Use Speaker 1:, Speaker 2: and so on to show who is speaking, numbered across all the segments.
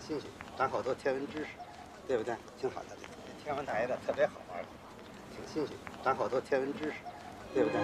Speaker 1: 新鲜，长好多天文知识，对不对？挺好的，天文台的特别好玩，挺新鲜，长好多天文知识，对不对？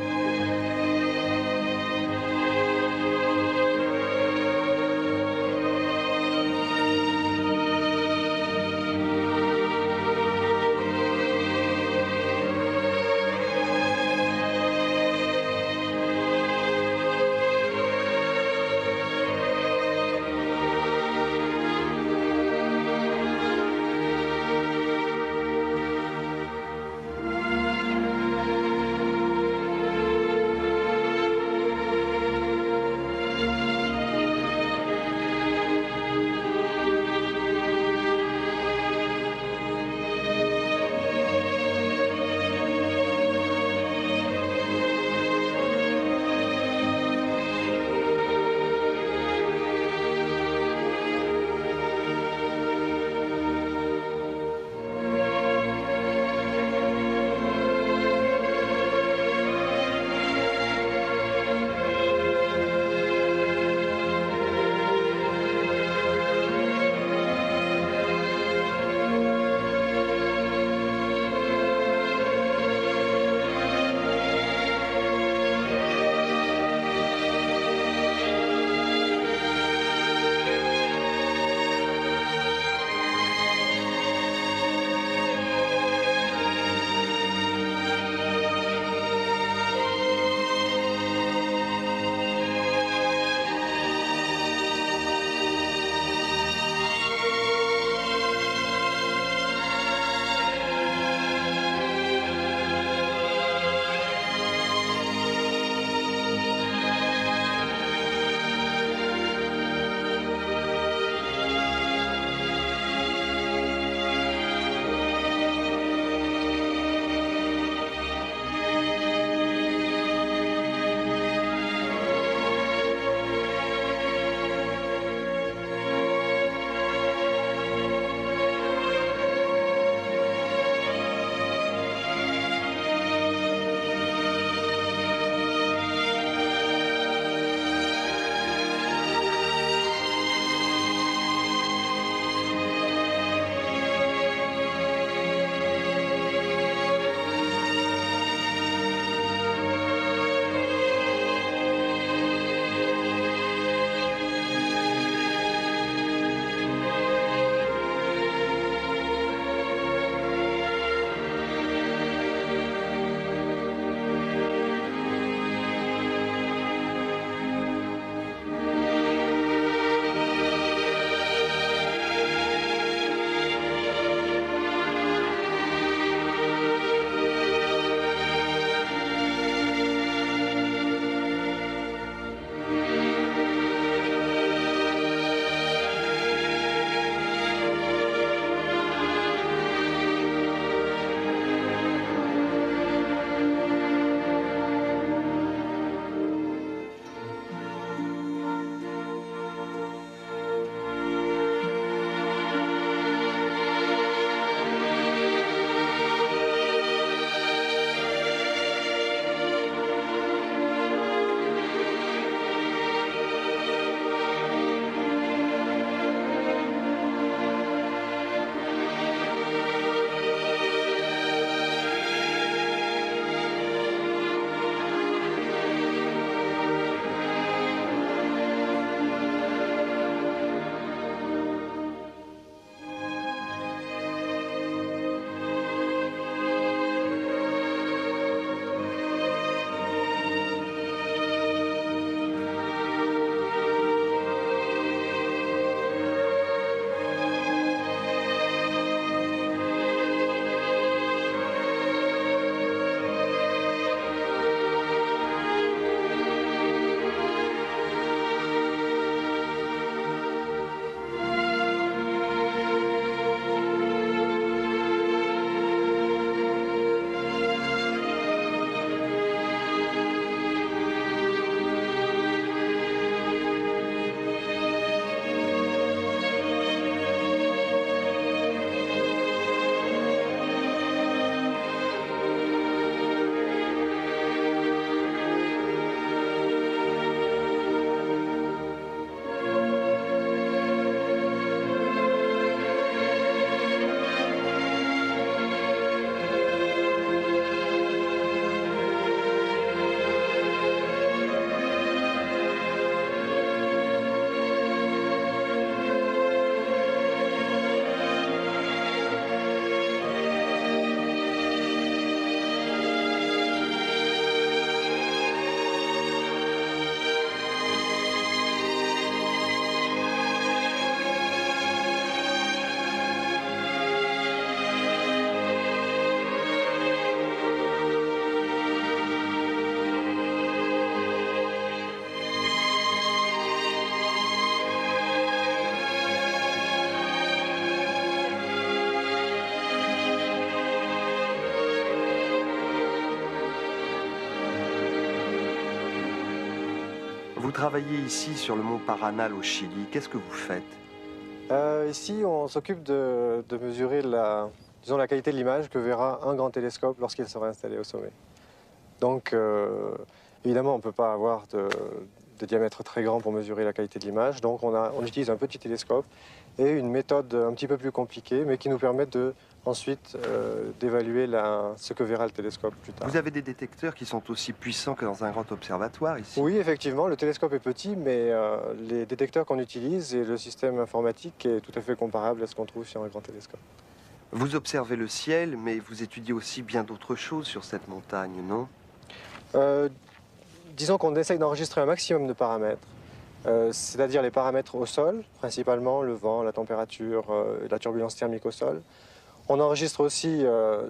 Speaker 2: travaillez ici sur le mont Paranal au Chili. Qu'est-ce que vous faites?
Speaker 3: Ici, on s'occupe de mesurer disons, la qualité de l'image que verra un grand télescope lorsqu'il sera installé au sommet. Donc, évidemment, on ne peut pas avoir de diamètre très grand pour mesurer la qualité de l'image. Donc, on utilise un petit télescope et une méthode un petit peu plus compliquée, mais qui nous permet ensuite d'évaluer ce que verra le télescope plus tard.
Speaker 2: Vous avez des détecteurs qui sont aussi puissants que dans un grand observatoire ici?
Speaker 3: Oui, effectivement, le télescope est petit, mais les détecteurs qu'on utilise et le système informatique est tout à fait comparable à ce qu'on trouve sur un grand télescope.
Speaker 2: Vous observez le ciel, mais vous étudiez aussi bien d'autres choses sur cette montagne, non?
Speaker 3: Disons qu'on essaye d'enregistrer un maximum de paramètres, c'est-à-dire les paramètres au sol, principalement le vent, la température, la turbulence thermique au sol. On enregistre aussi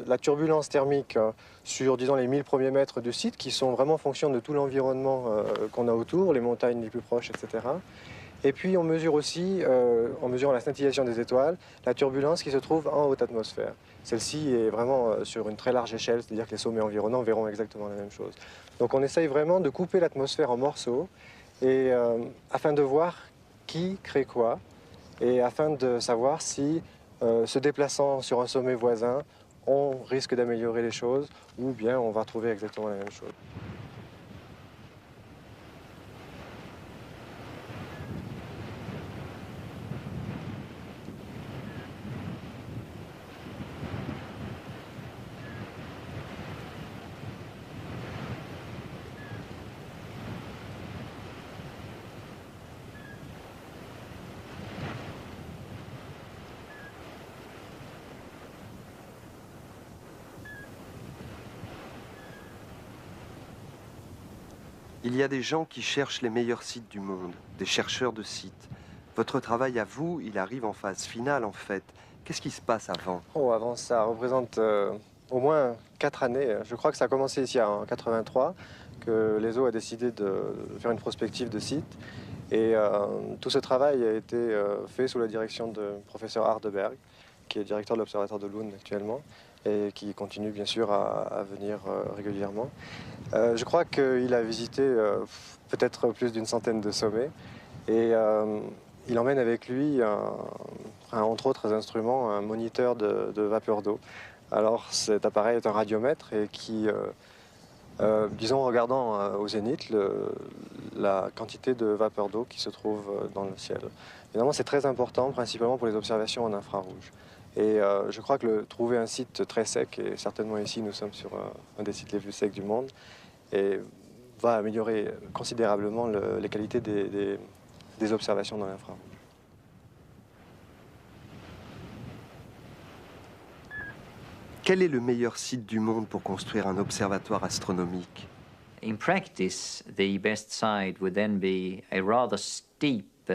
Speaker 3: la turbulence thermique sur, disons, les 1000 premiers mètres du site, qui sont vraiment en fonction de tout l'environnement qu'on a autour, les montagnes les plus proches, etc. Et puis on mesure aussi, en mesurant la scintillation des étoiles, la turbulence qui se trouve en haute atmosphère. Celle-ci est vraiment sur une très large échelle, c'est-à-dire que les sommets environnants verront exactement la même chose. Donc on essaye vraiment de couper l'atmosphère en morceaux, et, afin de voir qui crée quoi, et afin de savoir si, se déplaçant sur un sommet voisin, on risque d'améliorer les choses, ou bien on va retrouver exactement la même chose.
Speaker 2: Il y a des gens qui cherchent les meilleurs sites du monde, des chercheurs de sites. Votre travail à vous, il arrive en phase finale en fait. Qu'est-ce qui se passe avant?
Speaker 3: Oh, avant, ça représente au moins 4 années. Je crois que ça a commencé ici en 83, que l'ESO a décidé de faire une prospective de sites. Et tout ce travail a été fait sous la direction de professeur Hardeberg, qui est directeur de l'Observatoire de Lund actuellement, et qui continue bien sûr à venir régulièrement. Je crois qu'il a visité peut-être plus d'une centaine de sommets, et il emmène avec lui, entre autres instruments, un moniteur de vapeur d'eau. Alors cet appareil est un radiomètre et qui, disons, en regardant au zénith la quantité de vapeur d'eau qui se trouve dans le ciel. Évidemment, c'est très important, principalement pour les observations en infrarouge. Et je crois que trouver un site très sec, et certainement ici nous sommes sur un des sites les plus secs du monde, et va améliorer considérablement les qualités des observations dans l'infrarouge.
Speaker 2: Quel est le meilleur site du monde pour construire un observatoire astronomique?
Speaker 4: In practice, the best site would then be a rather steep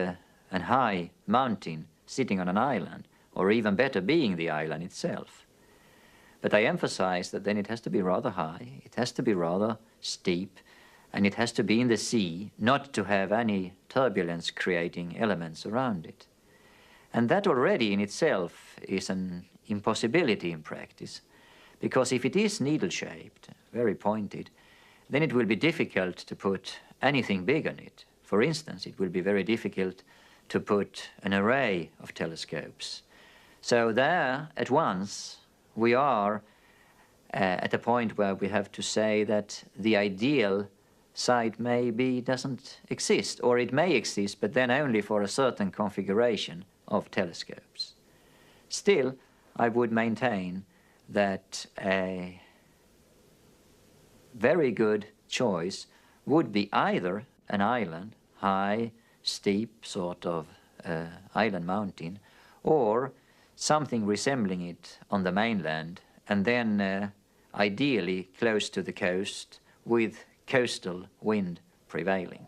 Speaker 4: and high mountain sitting on an island, or even better, being the island itself. But I emphasize that then it has to be rather high, it has to be rather steep, and it has to be in the sea, not to have any turbulence-creating elements around it. And that already in itself is an impossibility in practice, because if it is needle-shaped, very pointed, then it will be difficult to put anything big on it. For instance, it will be very difficult to put an array of telescopes. So there, at once, we are at a point where we have to say that the ideal site maybe doesn't exist, or it may exist, but then only for a certain configuration of telescopes. Still, I would maintain that a very good choice would be either an island, high, steep sort of island mountain, or something resembling it on the mainland, and then ideally close to the coast with coastal wind prevailing.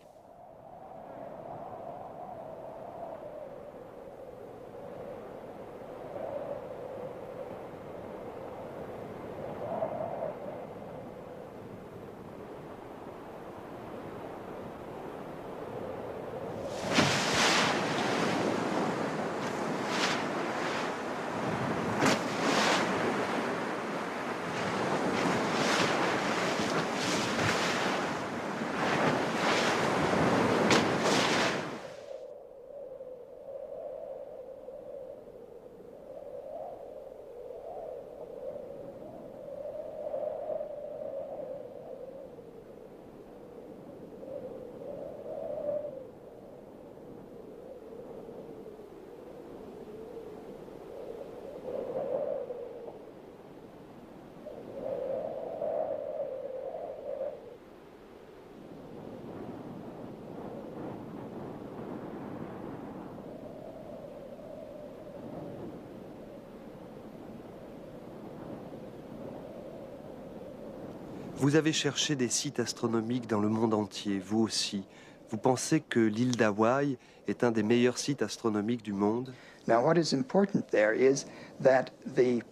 Speaker 2: Vous avez cherché des sites astronomiques dans le monde entier, vous aussi. Vous pensez que l'île d'Hawaï est un des meilleurs sites astronomiques du monde?
Speaker 5: Now, what is important there is that the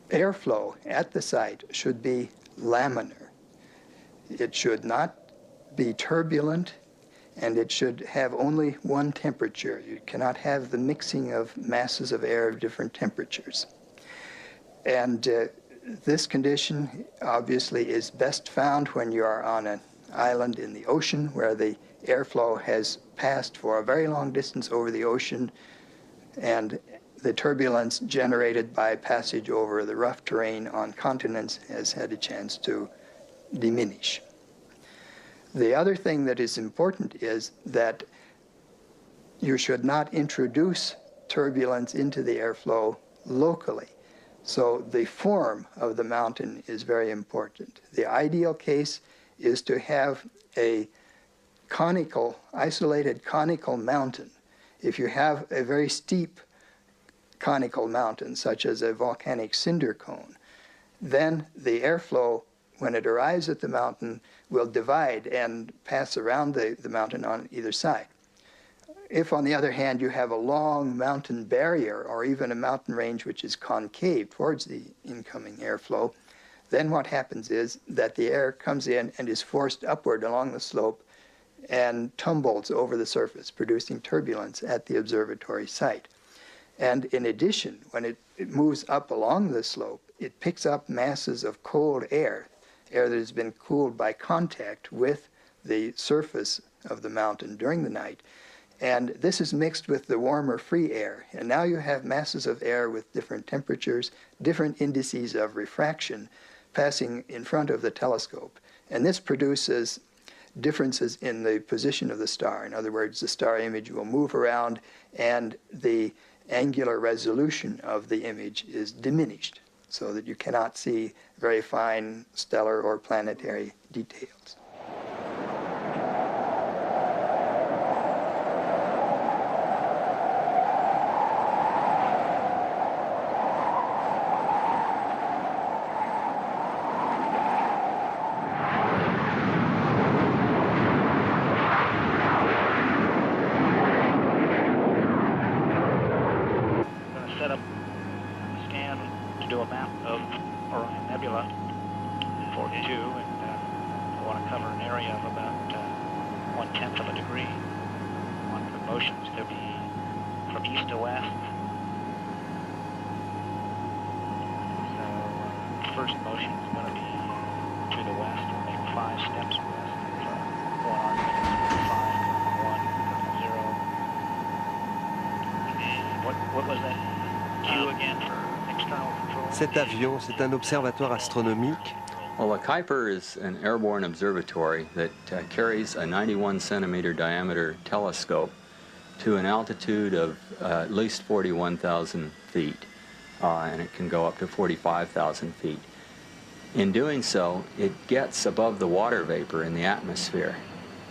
Speaker 5: airflow at the site should be laminar. It should not be turbulent, and it should have only one temperature. You cannot have the mixing of masses of air of different temperatures. And this condition obviously is best found when you are on an island in the ocean where the airflow has passed for a very long distance over the ocean, and the turbulence generated by passage over the rough terrain on continents has had a chance to diminish. The other thing that is important is that you should not introduce turbulence into the airflow locally. So the form of the mountain is very important. The ideal case is to have a conical, isolated conical mountain. If you have a very steep conical mountain, such as a volcanic cinder cone, then the airflow, when it arrives at the mountain, will divide and pass around the mountain on either side. If, on the other hand, you have a long mountain barrier or even a mountain range which is concave towards the incoming airflow, then what happens is that the air comes in and is forced upward along the slope and tumbles over the surface, producing turbulence at the observatory site. And in addition, when it moves up along the slope, it picks up masses of cold air that has been cooled by contact with the surface of the mountain during the night. And this is mixed with the warmer free air. And now you have masses of air with different temperatures, different indices of refraction passing in front of the telescope. And this produces differences in the position of the star. In other words, the star image will move around and the angular resolution of the image is diminished so that you cannot see very fine stellar or planetary details.
Speaker 6: Set up a scan to do a map of Orion Nebula 42, and I want to cover an area of about 1/10 of a degree. I want the motions to be from east to west. So first motion is going to be to the west. We'll make 5 steps west. So 1 5 1 0. And what was that?
Speaker 2: Cet avion, c'est un observatoire astronomique.
Speaker 7: Well, a Kuiper is an airborne observatory that carries a 91 centimeter diameter telescope to an altitude of at least 41,000 feet, and it can go up to 45,000 feet. In doing so, it gets above the water vapor in the atmosphere.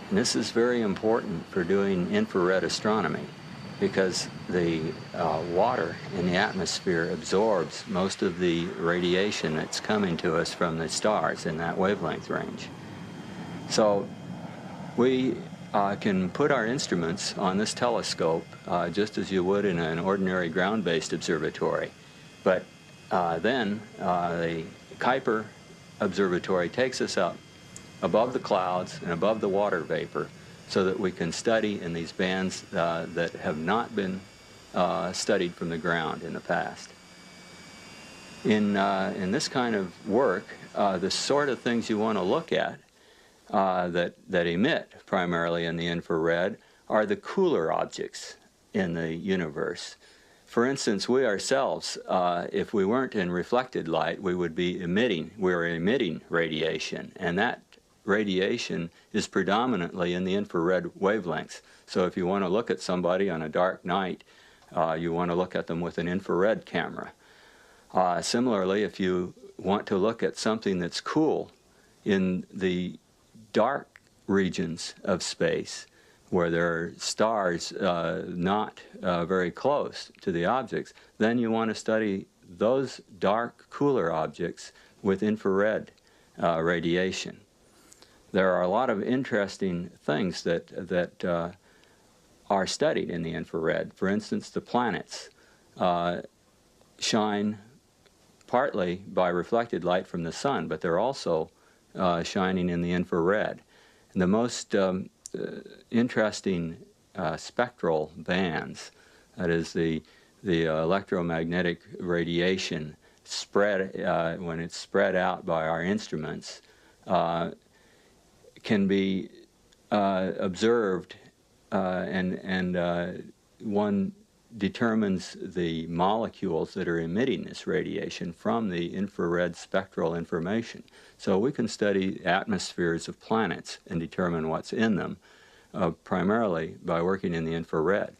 Speaker 7: And this is very important for doing infrared astronomy, because the water in the atmosphere absorbs most of the radiation that's coming to us from the stars in that wavelength range. So we can put our instruments on this telescope just as you would in an ordinary ground-based observatory. But then the Kuiper observatory takes us up above the clouds and above the water vapor, so that we can study in these bands that have not been studied from the ground in the past. In this kind of work, the sort of things you want to look at that emit primarily in the infrared are the cooler objects in the universe. For instance, we ourselves, if we weren't in reflected light, we're emitting radiation, and that radiation is predominantly in the infrared wavelengths. So if you want to look at somebody on a dark night, you want to look at them with an infrared camera. Similarly, if you want to look at something that's cool in the dark regions of space, where there are stars not very close to the objects, then you want to study those dark, cooler objects with infrared radiation. There are a lot of interesting things that are studied in the infrared. For instance, the planets shine partly by reflected light from the sun, but they're also shining in the infrared. And the most interesting spectral bands, that is the electromagnetic radiation spread, when it's spread out by our instruments, can be observed, and one determines the molecules that are emitting this radiation from the infrared spectral information. So we can study atmospheres of planets and determine what's in them, primarily by working in the infrared.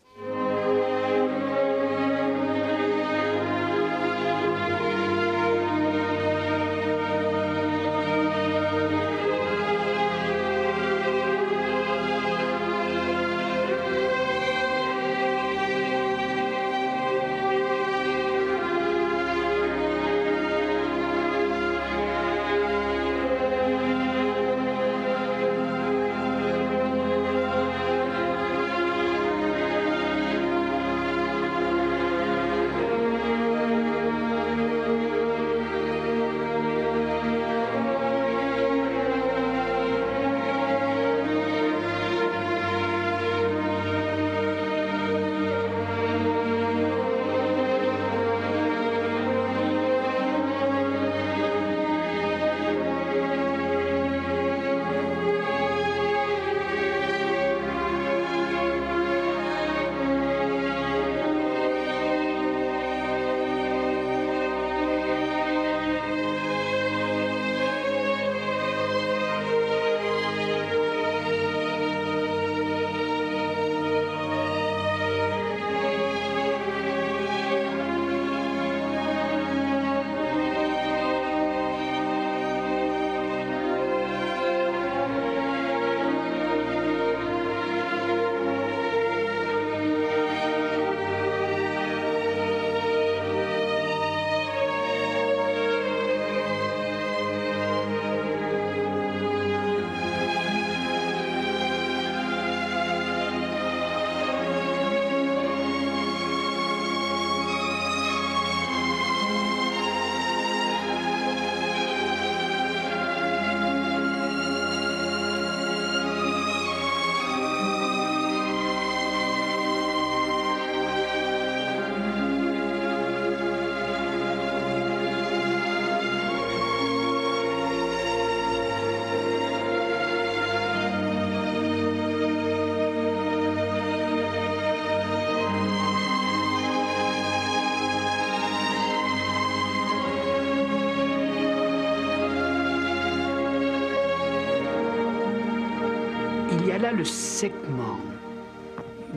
Speaker 8: Il y a là le segment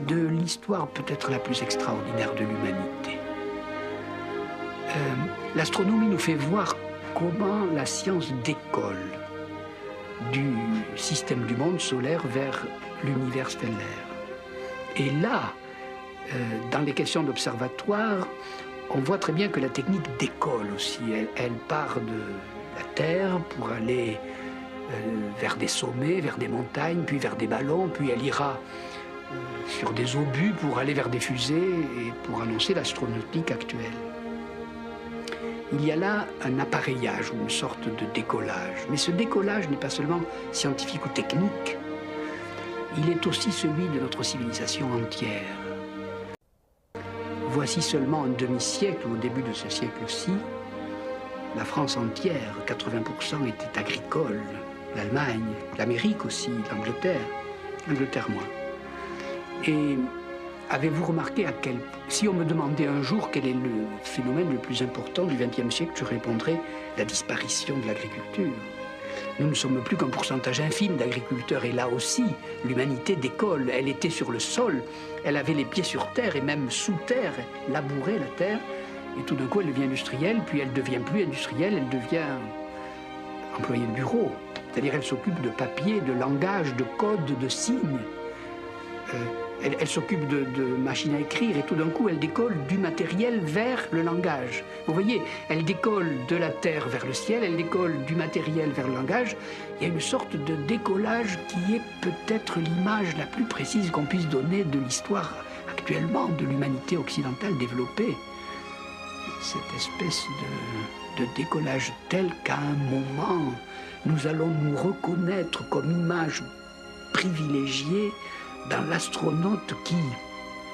Speaker 8: de l'histoire peut-être la plus extraordinaire de l'humanité. L'astronomie nous fait voir comment la science décolle du système du monde solaire vers l'univers stellaire. Et là, dans les questions d'observatoire, on voit très bien que la technique décolle aussi. Elle part de la Terre pour aller vers des sommets, vers des montagnes, puis vers des ballons, puis elle ira sur des obus pour aller vers des fusées et pour annoncer l'astronautique actuelle. Il y a là un appareillage ou une sorte de décollage. Mais ce décollage n'est pas seulement scientifique ou technique, il est aussi celui de notre civilisation entière. Voici seulement un demi-siècle, au début de ce siècle-ci, la France entière, 80% était agricole. L'Allemagne, l'Amérique aussi, l'Angleterre moins. Et avez-vous remarqué si on me demandait un jour quel est le phénomène le plus important du XXe siècle, je répondrais la disparition de l'agriculture. Nous ne sommes plus qu'un pourcentage infime d'agriculteurs et là aussi, l'humanité décolle. Elle était sur le sol, elle avait les pieds sur terre et même sous terre, elle labourait la terre et tout d'un coup elle devient industrielle, puis elle devient plus industrielle, elle devient employée de bureau. C'est-à-dire elle s'occupe de papier, de langage, de code, de signes. Elle s'occupe de machines à écrire et tout d'un coup, elle décolle du matériel vers le langage. Vous voyez, elle décolle de la terre vers le ciel, elle décolle du matériel vers le langage. Il y a une sorte de décollage qui est peut-être l'image la plus précise qu'on puisse donner de l'histoire actuellement de l'humanité occidentale développée. Cette espèce de décollage tel qu'à un moment, nous allons nous reconnaître comme image privilégiée dans l'astronaute qui,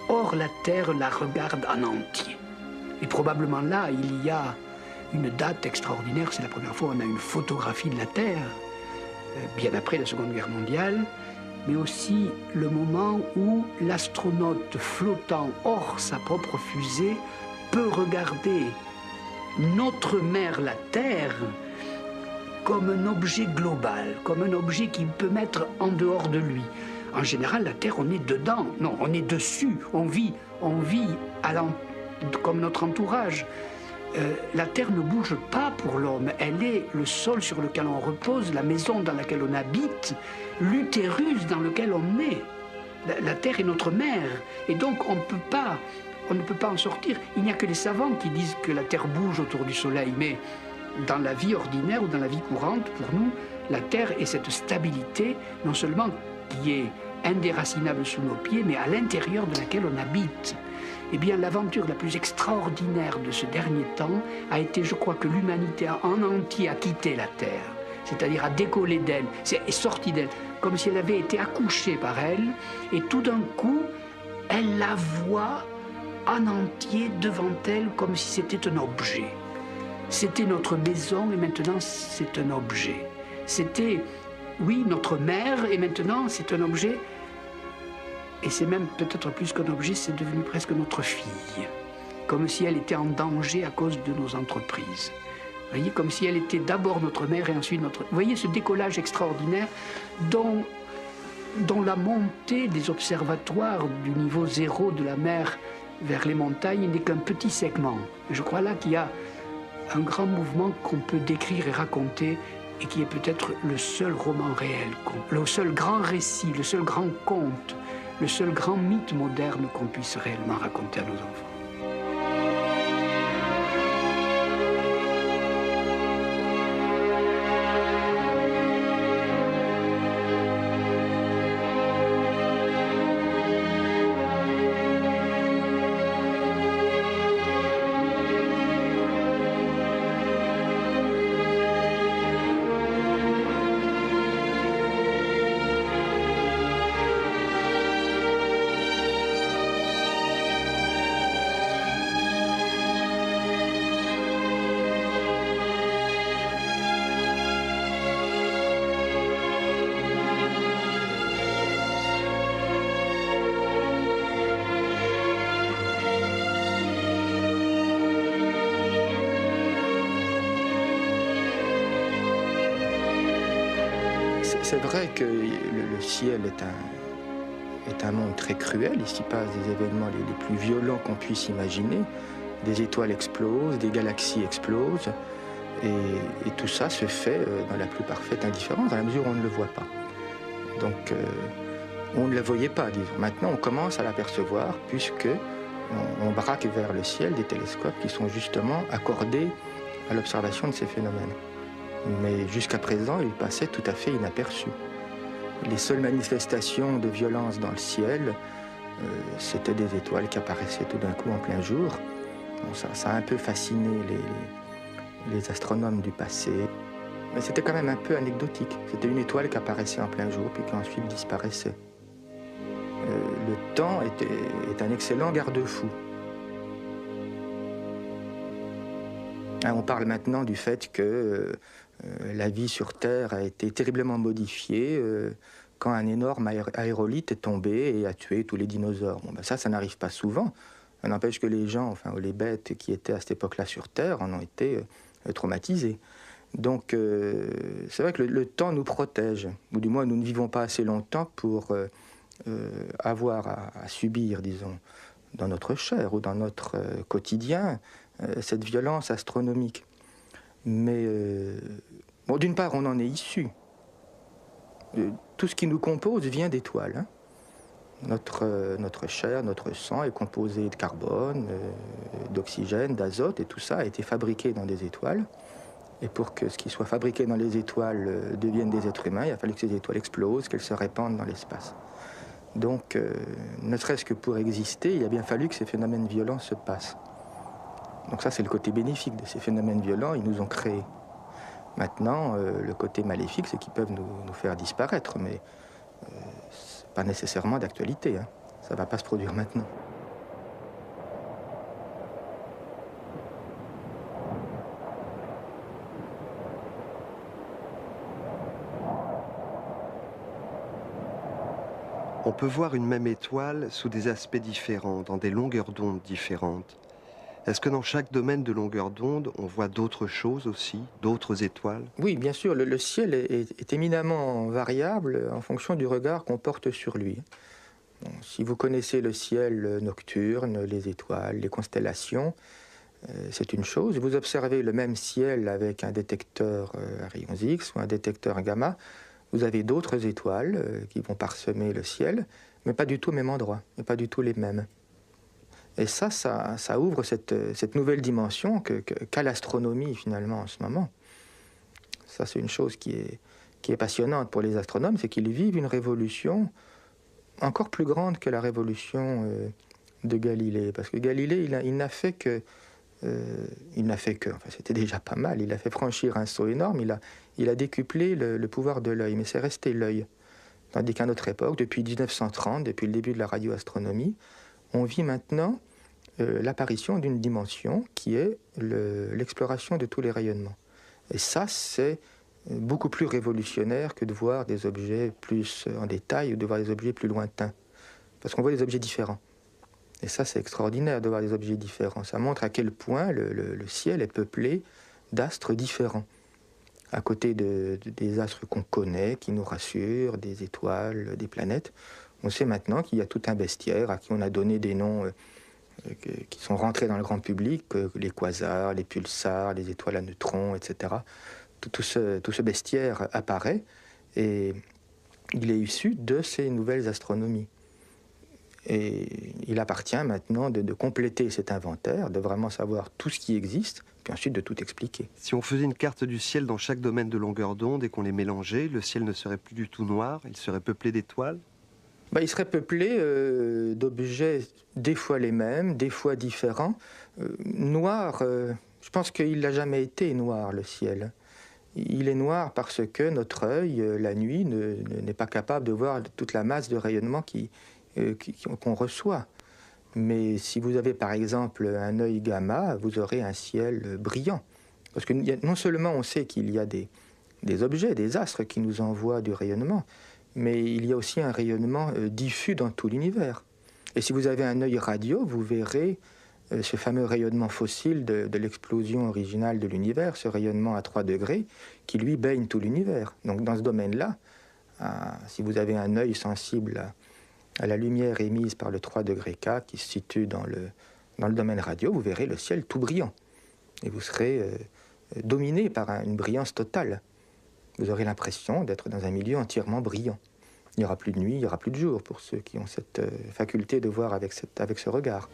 Speaker 8: hors la Terre, la regarde en entier. Et probablement là, il y a une date extraordinaire, c'est la première fois qu'on a une photographie de la Terre, bien après la Seconde Guerre mondiale, mais aussi le moment où l'astronaute flottant hors sa propre fusée peut regarder notre mère, la Terre, comme un objet global, comme un objet qu'il peut mettre en dehors de lui. En général, la Terre, on est dedans. Non, on est dessus. On vit comme notre entourage. La Terre ne bouge pas pour l'homme. Elle est le sol sur lequel on repose, la maison dans laquelle on habite, l'utérus dans lequel on est. La Terre est notre mère. Et donc, on ne peut pas en sortir. Il n'y a que les savants qui disent que la Terre bouge autour du Soleil. Mais dans la vie ordinaire ou dans la vie courante, pour nous, la Terre est cette stabilité, non seulement qui est indéracinable sous nos pieds, mais à l'intérieur de laquelle on habite. Eh bien, l'aventure la plus extraordinaire de ce dernier temps a été, je crois, que l'humanité en entier a quitté la Terre, c'est-à-dire a décollé d'elle, est sortie d'elle, comme si elle avait été accouchée par elle, et tout d'un coup, elle la voit en entier devant elle, comme si c'était un objet. C'était notre maison, et maintenant, c'est un objet. C'était... oui, notre mère, et maintenant c'est un objet, et c'est même peut-être plus qu'un objet, c'est devenu presque notre fille, comme si elle était en danger à cause de nos entreprises. Vous voyez, comme si elle était d'abord notre mère et ensuite notre... Vous voyez ce décollage extraordinaire dont la montée des observatoires du niveau zéro de la mer vers les montagnes n'est qu'un petit segment. Je crois là qu'il y a un grand mouvement qu'on peut décrire et raconter, et qui est peut-être le seul roman réel, le seul grand récit, le seul grand conte, le seul grand mythe moderne qu'on puisse réellement raconter à nos enfants.
Speaker 9: C'est vrai que le ciel est un monde très cruel. Il s'y passe des événements les plus violents qu'on puisse imaginer. Des étoiles explosent, des galaxies explosent. Et tout ça se fait dans la plus parfaite indifférence, dans la mesure où on ne le voit pas. Donc, on ne le voyait pas, disons. Maintenant, on commence à l'apercevoir, puisque on braque vers le ciel des télescopes qui sont justement accordés à l'observation de ces phénomènes. Mais jusqu'à présent, il passait tout à fait inaperçu. Les seules manifestations de violence dans le ciel, c'était des étoiles qui apparaissaient tout d'un coup en plein jour. Bon, ça a un peu fasciné les astronomes du passé. Mais c'était quand même un peu anecdotique. C'était une étoile qui apparaissait en plein jour, puis qui ensuite disparaissait. Le temps est un excellent garde-fou. On parle maintenant du fait que la vie sur Terre a été terriblement modifiée quand un énorme aérolithe est tombé et a tué tous les dinosaures. Bon, ben ça n'arrive pas souvent. Ça n'empêche que les gens, enfin les bêtes qui étaient à cette époque-là sur Terre en ont été traumatisés. Donc c'est vrai que le temps nous protège, ou du moins nous ne vivons pas assez longtemps pour avoir à subir, disons, dans notre chair ou dans notre quotidien, cette violence astronomique. Mais bon, d'une part, on en est issu. Tout ce qui nous compose vient d'étoiles. Hein. Notre chair, notre sang est composé de carbone, d'oxygène, d'azote, et tout ça a été fabriqué dans des étoiles. Et pour que ce qui soit fabriqué dans les étoiles devienne des êtres humains, il a fallu que ces étoiles explosent, qu'elles se répandent dans l'espace. Donc, ne serait-ce que pour exister, il a bien fallu que ces phénomènes violents se passent. Donc ça, c'est le côté bénéfique de ces phénomènes violents, ils nous ont créés. Maintenant, le côté maléfique, c'est qu'ils peuvent nous faire disparaître, mais c'est pas nécessairement d'actualité, hein. Ça va pas se produire maintenant.
Speaker 2: On peut voir une même étoile sous des aspects différents, dans des longueurs d'onde différentes. Est-ce que dans chaque domaine de longueur d'onde, on voit d'autres choses aussi, d'autres étoiles?
Speaker 9: Oui, bien sûr, le ciel est éminemment variable en fonction du regard qu'on porte sur lui. Bon, si vous connaissez le ciel nocturne, les étoiles, les constellations, c'est une chose. Vous observez le même ciel avec un détecteur à rayons X ou un détecteur gamma, vous avez d'autres étoiles qui vont parsemer le ciel, mais pas du tout au même endroit, et pas du tout les mêmes. Et ça ouvre cette nouvelle dimension qu'a l'astronomie finalement en ce moment. Ça, c'est une chose qui est passionnante pour les astronomes, c'est qu'ils vivent une révolution encore plus grande que la révolution de Galilée. Parce que Galilée, il n'a fait que... enfin c'était déjà pas mal, il a fait franchir un saut énorme, il a décuplé le pouvoir de l'œil, mais c'est resté l'œil. Tandis qu'à notre époque, depuis 1930, depuis le début de la radioastronomie, on vit maintenant l'apparition d'une dimension qui est l'exploration de tous les rayonnements. Et ça, c'est beaucoup plus révolutionnaire que de voir des objets plus en détail ou de voir des objets plus lointains. Parce qu'on voit des objets différents. Et ça, c'est extraordinaire de voir des objets différents. Ça montre à quel point le ciel est peuplé d'astres différents. À côté des astres qu'on connaît, qui nous rassurent, des étoiles, des planètes, on sait maintenant qu'il y a tout un bestiaire à qui on a donné des noms qui sont rentrés dans le grand public, les quasars, les pulsars, les étoiles à neutrons, etc. Tout ce bestiaire apparaît et il est issu de ces nouvelles astronomies. Et il appartient maintenant de compléter cet inventaire, de vraiment savoir tout ce qui existe, puis ensuite de tout expliquer.
Speaker 2: Si on faisait une carte du ciel dans chaque domaine de longueur d'onde et qu'on les mélangeait, le ciel ne serait plus du tout noir, il serait peuplé d'étoiles?
Speaker 9: Il serait peuplé d'objets des fois les mêmes, des fois différents. Noir, je pense qu'il n'a jamais été noir, le ciel. Il est noir parce que notre œil, la nuit, n'est pas capable de voir toute la masse de rayonnement qu'on reçoit. Mais si vous avez par exemple un œil gamma, vous aurez un ciel brillant. Parce que non seulement on sait qu'il y a des objets, des astres qui nous envoient du rayonnement, mais il y a aussi un rayonnement diffus dans tout l'univers. Et si vous avez un œil radio, vous verrez ce fameux rayonnement fossile de l'explosion originale de l'univers, ce rayonnement à 3 degrés, qui lui baigne tout l'univers. Donc dans ce domaine-là, si vous avez un œil sensible à la lumière émise par le 3 degrés K, qui se situe dans le domaine radio, vous verrez le ciel tout brillant. Et vous serez dominé par une brillance totale. Vous aurez l'impression d'être dans un milieu entièrement brillant. Il n'y aura plus de nuit, il n'y aura plus de jour pour ceux qui ont cette faculté de voir avec ce regard.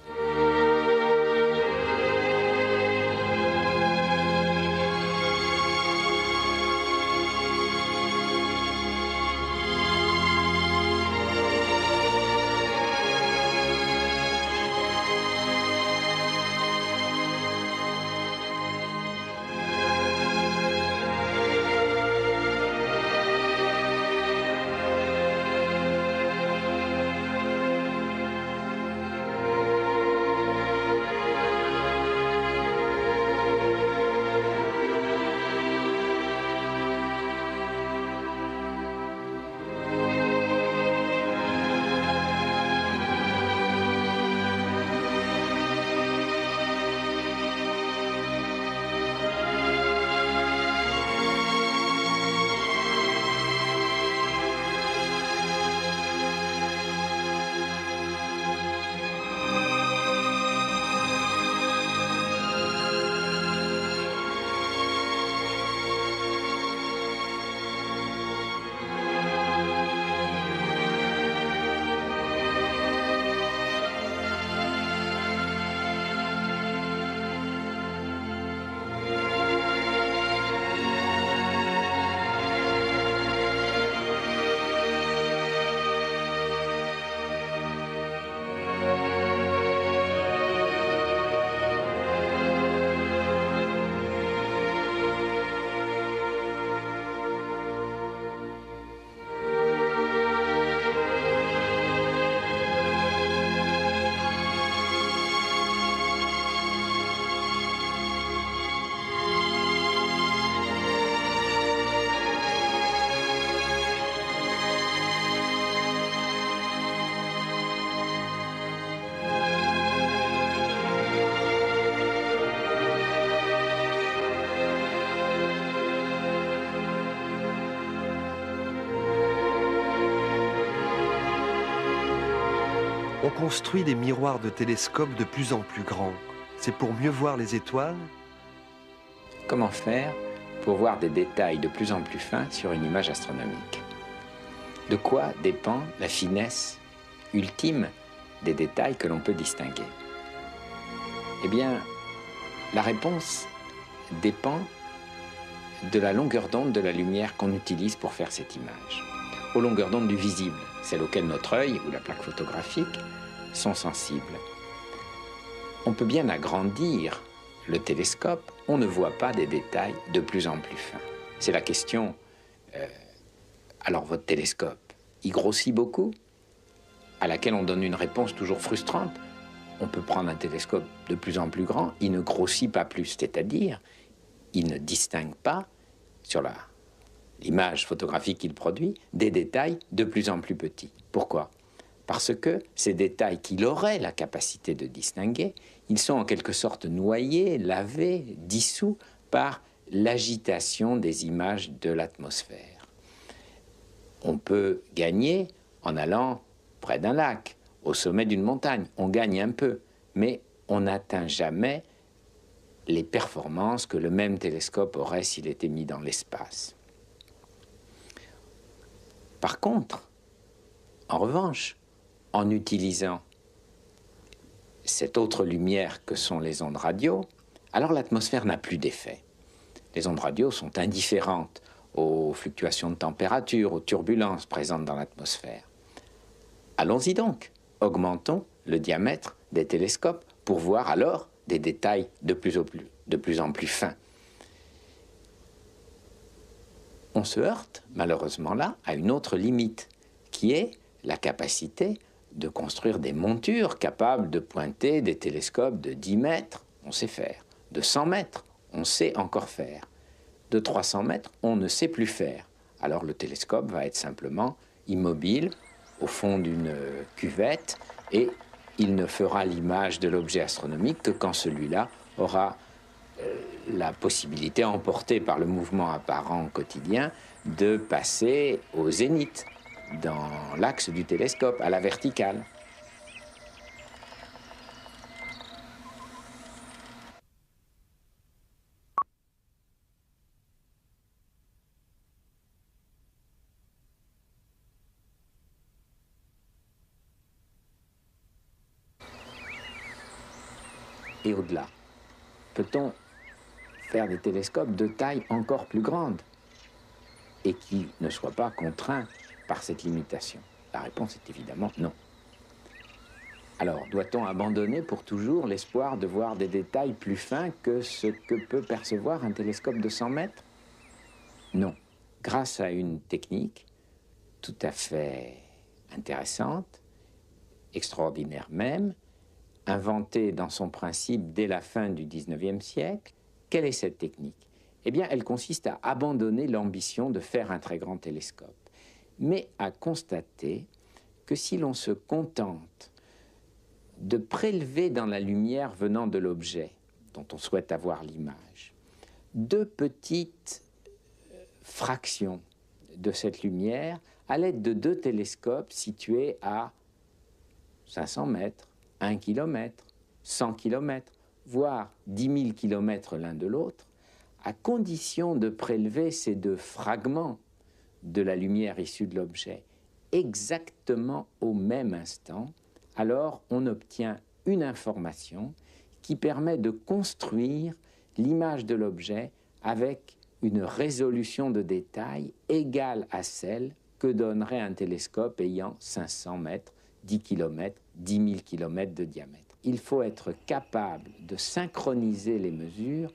Speaker 2: construit des miroirs de télescopes de plus en plus grands. C'est pour mieux voir les étoiles?
Speaker 10: Comment faire pour voir des détails de plus en plus fins sur une image astronomique? De quoi dépend la finesse ultime des détails que l'on peut distinguer? Eh bien, la réponse dépend de la longueur d'onde de la lumière qu'on utilise pour faire cette image. Aux longueurs d'onde du visible, celles auxquelles notre œil ou la plaque photographique sont sensibles. On peut bien agrandir le télescope, on ne voit pas des détails de plus en plus fins. C'est la question, alors votre télescope, il grossit beaucoup? À laquelle on donne une réponse toujours frustrante. On peut prendre un télescope de plus en plus grand, il ne grossit pas plus, c'est-à-dire, il ne distingue pas, sur l'image photographique qu'il produit, des détails de plus en plus petits. Pourquoi? Parce que ces détails qu'il aurait la capacité de distinguer, ils sont en quelque sorte noyés, lavés, dissous par l'agitation des images de l'atmosphère. On peut gagner en allant près d'un lac, au sommet d'une montagne. On gagne un peu, mais on n'atteint jamais les performances que le même télescope aurait s'il était mis dans l'espace. Par contre, en revanche, en utilisant cette autre lumière que sont les ondes radio, alors l'atmosphère n'a plus d'effet. Les ondes radio sont indifférentes aux fluctuations de température, aux turbulences présentes dans l'atmosphère. Allons-y donc, augmentons le diamètre des télescopes pour voir alors des détails de plus en plus fins. On se heurte, malheureusement là, à une autre limite, qui est la capacité de construire des montures capables de pointer des télescopes de 10 mètres, on sait faire. De 100 mètres, on sait encore faire. De 300 mètres, on ne sait plus faire. Alors le télescope va être simplement immobile au fond d'une cuvette et il ne fera l'image de l'objet astronomique que quand celui-là aura la possibilité, emportée par le mouvement apparent quotidien, de passer au zénith, dans l'axe du télescope, à la verticale. Et au-delà, peut-on faire des télescopes de taille encore plus grande et qui ne soient pas contraints par cette limitation? La réponse est évidemment non. Alors, doit-on abandonner pour toujours l'espoir de voir des détails plus fins que ce que peut percevoir un télescope de 100 mètres? Non. Grâce à une technique tout à fait intéressante, extraordinaire même, inventée dans son principe dès la fin du XIXe siècle. Quelle est cette technique? Eh bien, elle consiste à abandonner l'ambition de faire un très grand télescope, mais à constater que si l'on se contente de prélever dans la lumière venant de l'objet dont on souhaite avoir l'image, deux petites fractions de cette lumière à l'aide de deux télescopes situés à 500 mètres, 1 km, 100 km, voire 10 000 km l'un de l'autre, à condition de prélever ces deux fragments de la lumière issue de l'objet exactement au même instant, alors on obtient une information qui permet de construire l'image de l'objet avec une résolution de détail égale à celle que donnerait un télescope ayant 500 mètres, 10 km, 10 000 km de diamètre. Il faut être capable de synchroniser les mesures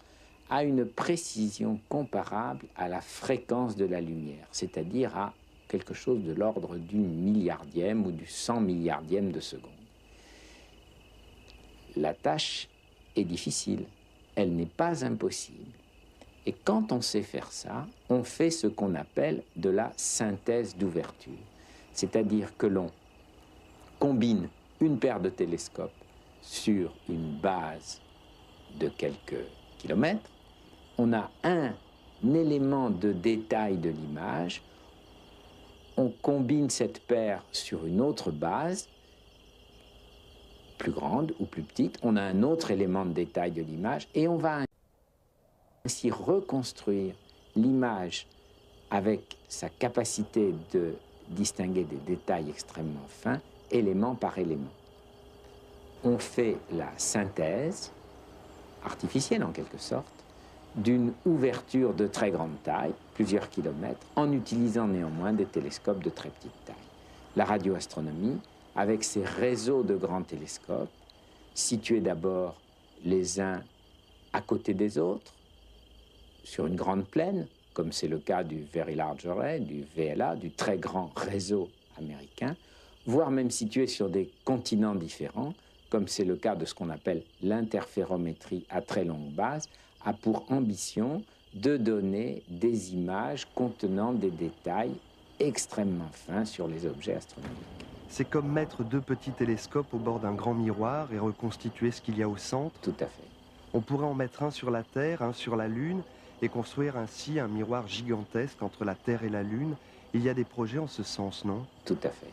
Speaker 10: à une précision comparable à la fréquence de la lumière, c'est-à-dire à quelque chose de l'ordre du milliardième ou du 100 milliardième de seconde. La tâche est difficile, elle n'est pas impossible. Et quand on sait faire ça, on fait ce qu'on appelle de la synthèse d'ouverture, c'est-à-dire que l'on combine une paire de télescopes sur une base de quelques kilomètres, on a un élément de détail de l'image, on combine cette paire sur une autre base, plus grande ou plus petite, on a un autre élément de détail de l'image et on va ainsi reconstruire l'image avec sa capacité de distinguer des détails extrêmement fins, élément par élément. On fait la synthèse, artificielle en quelque sorte, d'une ouverture de très grande taille, plusieurs kilomètres, en utilisant néanmoins des télescopes de très petite taille. La radioastronomie, avec ses réseaux de grands télescopes, situés d'abord les uns à côté des autres, sur une grande plaine, comme c'est le cas du Very Large Array, du VLA, du très grand réseau américain, voire même situés sur des continents différents, comme c'est le cas de ce qu'on appelle l'interférométrie à très longue base, a pour ambition de donner des images contenant des détails extrêmement fins sur les objets astronomiques.
Speaker 2: C'est comme mettre deux petits télescopes au bord d'un grand miroir et reconstituer ce qu'il y a au centre.
Speaker 10: Tout à fait.
Speaker 2: On pourrait en mettre un sur la Terre, un sur la Lune, et construire ainsi un miroir gigantesque entre la Terre et la Lune. Il y a des projets en ce sens, non?
Speaker 10: Tout à fait.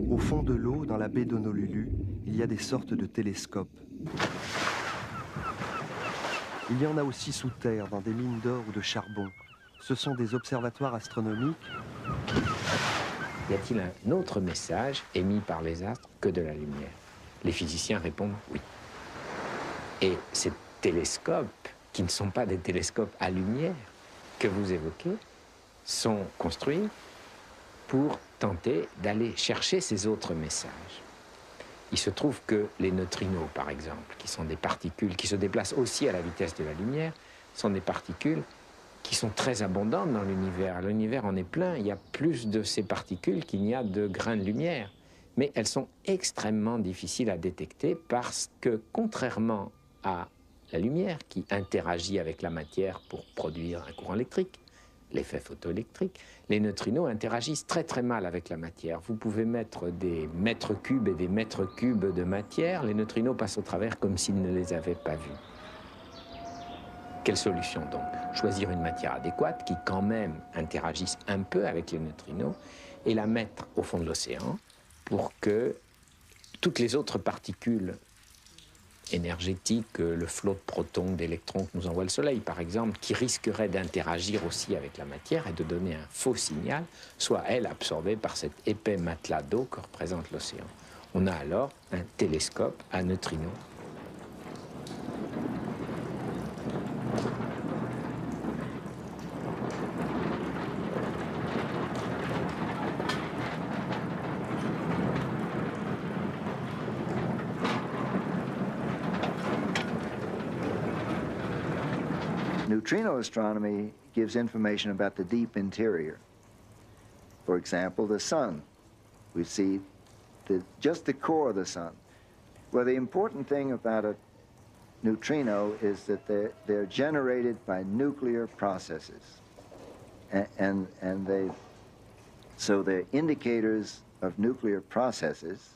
Speaker 2: Au fond de l'eau, dans la baie d'Honolulu, il y a des sortes de télescopes. Il y en a aussi sous terre, dans des mines d'or ou de charbon. Ce sont des observatoires astronomiques.
Speaker 10: Y a-t-il un autre message émis par les astres que de la lumière? Les physiciens répondent oui. Et ces télescopes, qui ne sont pas des télescopes à lumière que vous évoquez, sont construits pour tenter d'aller chercher ces autres messages. Il se trouve que les neutrinos, par exemple, qui sont des particules qui se déplacent aussi à la vitesse de la lumière, sont des particules qui sont très abondantes dans l'univers. L'univers en est plein, il y a plus de ces particules qu'il n'y a de grains de lumière. Mais elles sont extrêmement difficiles à détecter parce que, contrairement à la lumière qui interagit avec la matière pour produire un courant électrique, l'effet photoélectrique, les neutrinos interagissent très très mal avec la matière. Vous pouvez mettre des mètres cubes et des mètres cubes de matière, les neutrinos passent au travers comme s'ils ne les avaient pas vus. Quelle solution donc? Choisir une matière adéquate qui quand même interagisse un peu avec les neutrinos et la mettre au fond de l'océan pour que toutes les autres particules énergétiques, le flot de protons, d'électrons que nous envoie le Soleil, par exemple, qui risqueraient d'interagir aussi avec la matière et de donner un faux signal, soient, elles, absorbées par cet épais matelas d'eau que représente l'océan. On a alors un télescope à neutrinos.
Speaker 11: Neutrino astronomy gives information about the deep interior. For example, the sun. We see just the core of the sun. Well, the important thing about a neutrino is that they're generated by nuclear processes. So they're indicators of nuclear processes,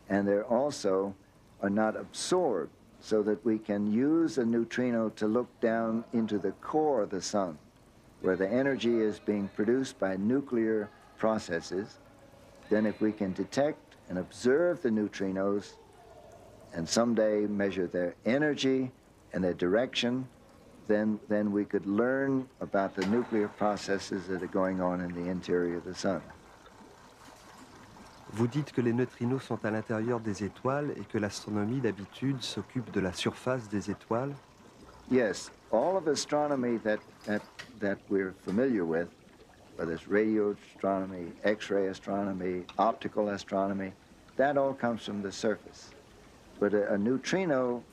Speaker 11: and they're also are not absorbed, so that we can use a neutrino to look down into the core of the sun, where the energy is being produced by nuclear processes. Then if we can detect and observe the neutrinos and someday measure their energy and their direction, then we could learn about the nuclear processes that are going on in the interior of the sun.
Speaker 2: Vous dites que les neutrinos sont à l'intérieur des étoiles et que l'astronomie, d'habitude, s'occupe de la surface des étoiles.
Speaker 11: Yes, all of astronomy that we're familiar with, whether it's radio astronomy, X-ray astronomy, optical astronomy, that all comes from the surface. But a neutrino,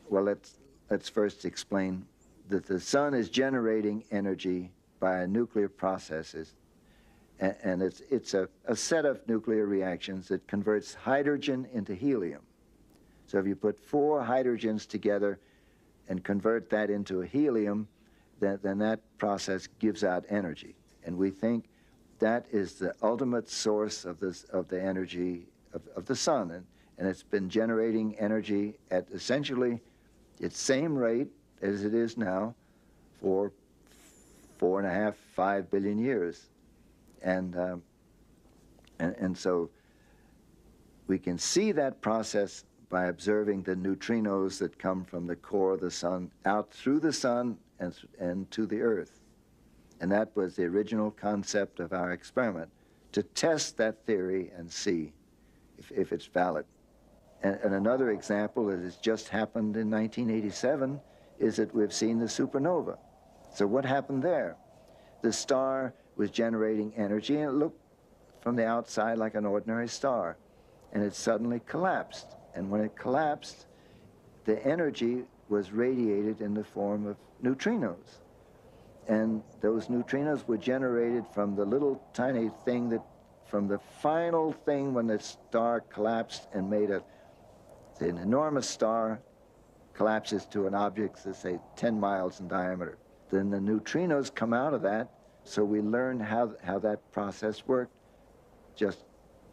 Speaker 11: well, let's first explain that the sun is generating energy by nuclear processes, and it's a set of nuclear reactions that converts hydrogen into helium. So if you put 4 hydrogens together and convert that into a helium, then that process gives out energy. And we think that is the ultimate source of the energy of the sun. And it's been generating energy at essentially its same rate as it is now for 4.5, 5 billion years. And so we can see that process by observing the neutrinos that come from the core of the sun out through the sun and to the Earth. And that was the original concept of our experiment, to test that theory and see if it's valid. And another example that has just happened in 1987 is that we've seen the supernova. So what happened there? The star was generating energy, and it looked from the outside like an ordinary star, and it suddenly collapsed. And when it collapsed, the energy was radiated in the form of neutrinos. And those neutrinos were generated from the little tiny thing that, from the final thing when the star collapsed and made an enormous star collapses to an object that's, say, 10 miles in diameter. Then the neutrinos come out of that, so we learned how that process worked just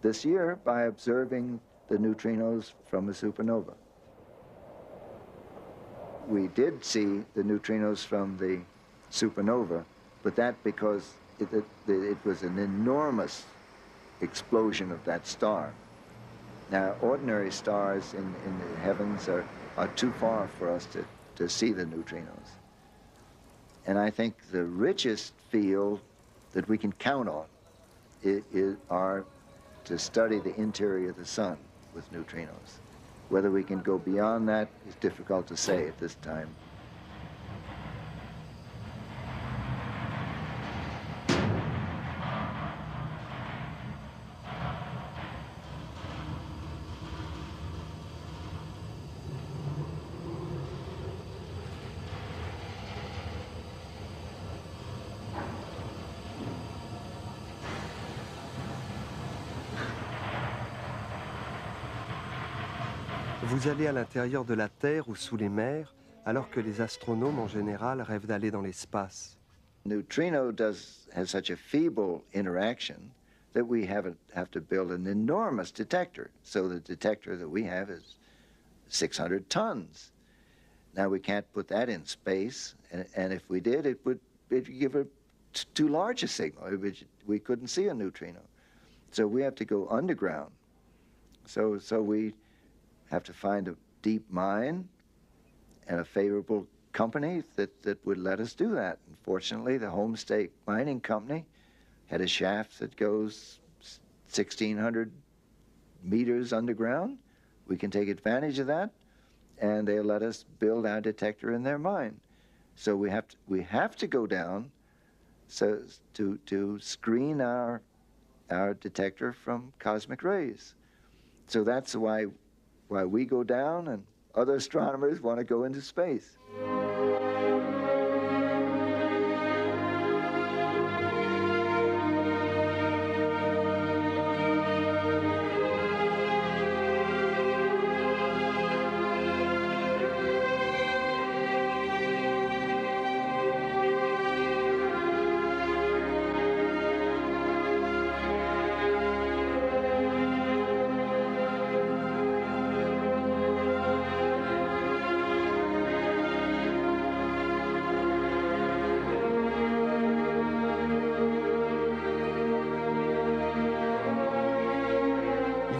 Speaker 11: this year by observing the neutrinos from a supernova. We did see the neutrinos from the supernova, but that because it was an enormous explosion of that star. Now, ordinary stars in the heavens are too far for us to see the neutrinos. And I think the richest field that we can count on are to study the interior of the sun with neutrinos. Whether we can go beyond that is difficult to say at this time.
Speaker 2: Vous allez à l'intérieur de la Terre ou sous les mers, alors que les astronomes en général rêvent d'aller dans l'espace.
Speaker 11: Neutrino has such a feeble interaction that we have to build an enormous detector. So the detector that we have is 600 tons. Now we can't put that in space, and if we did, it'd give too large a signal. We couldn't see a neutrino. So we have to go underground. So we have to find a deep mine and a favorable company that would let us do that. And fortunately, the Homestake Mining Company had a shaft that goes 1,600 meters underground. We can take advantage of that, and they'll let us build our detector in their mine. So we have to go down so to screen our detector from cosmic rays. So that's why we go down, and other astronomers want to go into space.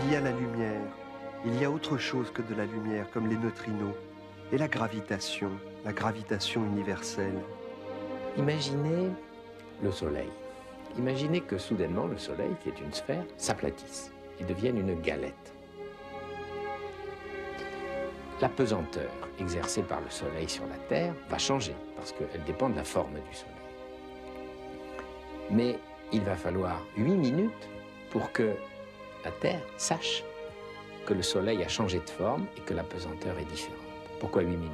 Speaker 2: Il y a la lumière, il y a autre chose que de la lumière, comme les neutrinos, et la gravitation universelle.
Speaker 10: Imaginez le Soleil. Imaginez que soudainement le Soleil, qui est une sphère, s'aplatisse et devienne une galette. la pesanteur exercée par le Soleil sur la Terre va changer, parce qu'elle dépend de la forme du Soleil. Mais il va falloir 8 minutes pour que la Terre sache que le Soleil a changé de forme et que la pesanteur est différente. Pourquoi 8 minutes?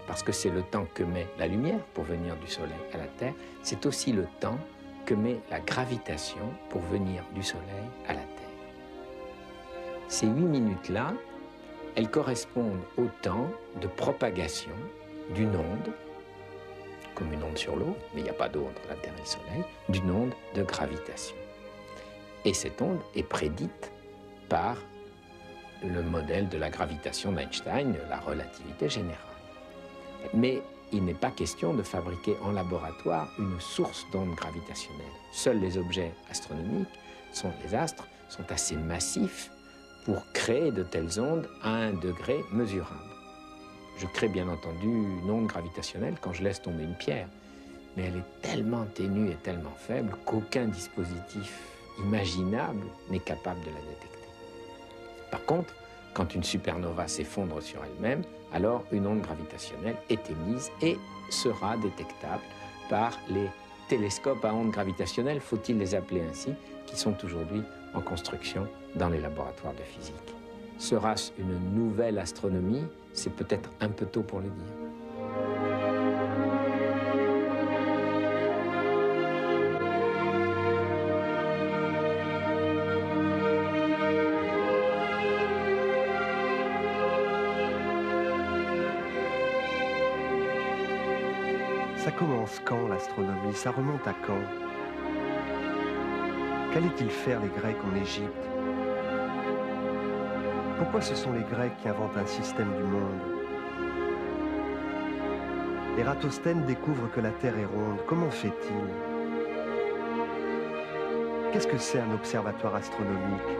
Speaker 10: Parce que c'est le temps que met la lumière pour venir du Soleil à la Terre, c'est aussi le temps que met la gravitation pour venir du Soleil à la Terre. Ces 8 minutes-là, elles correspondent au temps de propagation d'une onde, comme une onde sur l'eau, mais il n'y a pas d'eau entre la Terre et le Soleil, d'une onde de gravitation. Et cette onde est prédite par le modèle de la gravitation d'Einstein, la relativité générale. Mais il n'est pas question de fabriquer en laboratoire une source d'ondes gravitationnelles. Seuls les objets astronomiques, les astres, sont assez massifs pour créer de telles ondes à un degré mesurable. Je crée bien entendu une onde gravitationnelle quand je laisse tomber une pierre, mais elle est tellement ténue et tellement faible qu'aucun dispositif imaginable n'est capable de la détecter. Par contre, quand une supernova s'effondre sur elle-même, alors une onde gravitationnelle est émise et sera détectable par les télescopes à ondes gravitationnelles, faut-il les appeler ainsi, qui sont aujourd'hui en construction dans les laboratoires de physique. Sera-ce une nouvelle astronomie? C'est peut-être un peu tôt pour le dire.
Speaker 2: Ça commence quand l'astronomie? Ça remonte à quand? Qu'allaient-ils faire les Grecs en Égypte? Pourquoi ce sont les Grecs qui inventent un système du monde? Ératosthène découvre que la Terre est ronde. Comment fait-il? Qu'est-ce que c'est un observatoire astronomique?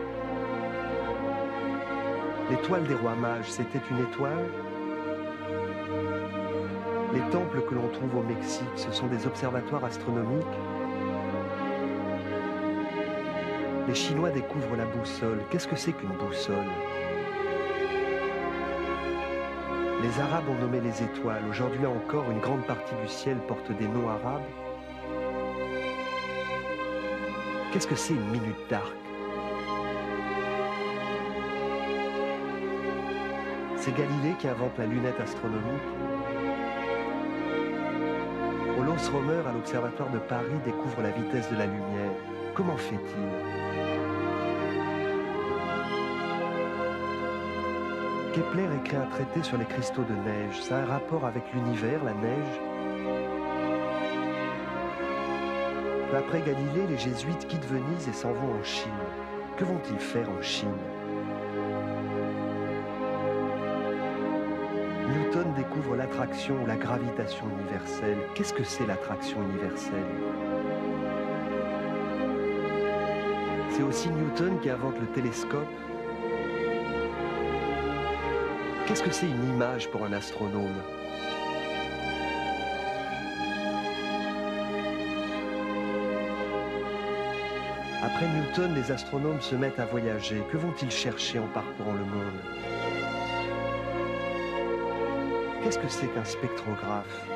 Speaker 2: L'étoile des rois mages, c'était une étoile? Les temples que l'on trouve au Mexique, ce sont des observatoires astronomiques? Les Chinois découvrent la boussole. Qu'est-ce que c'est qu'une boussole? Les Arabes ont nommé les étoiles. Aujourd'hui encore, une grande partie du ciel porte des noms arabes. Qu'est-ce que c'est une minute d'arc? C'est Galilée qui invente la lunette astronomique. Olaus Rømer, à l'Observatoire de Paris, découvre la vitesse de la lumière. Comment fait-il? Kepler écrit un traité sur les cristaux de neige. Ça a un rapport avec l'univers, la neige? Peu après Galilée, les jésuites quittent Venise et s'en vont en Chine. Que vont-ils faire en Chine? Newton découvre l'attraction ou la gravitation universelle. Qu'est-ce que c'est l'attraction universelle? C'est aussi Newton qui invente le télescope. Qu'est-ce que c'est une image pour un astronome? Après Newton, les astronomes se mettent à voyager. Que vont-ils chercher en parcourant le monde? Qu'est-ce que c'est qu'un spectrographe?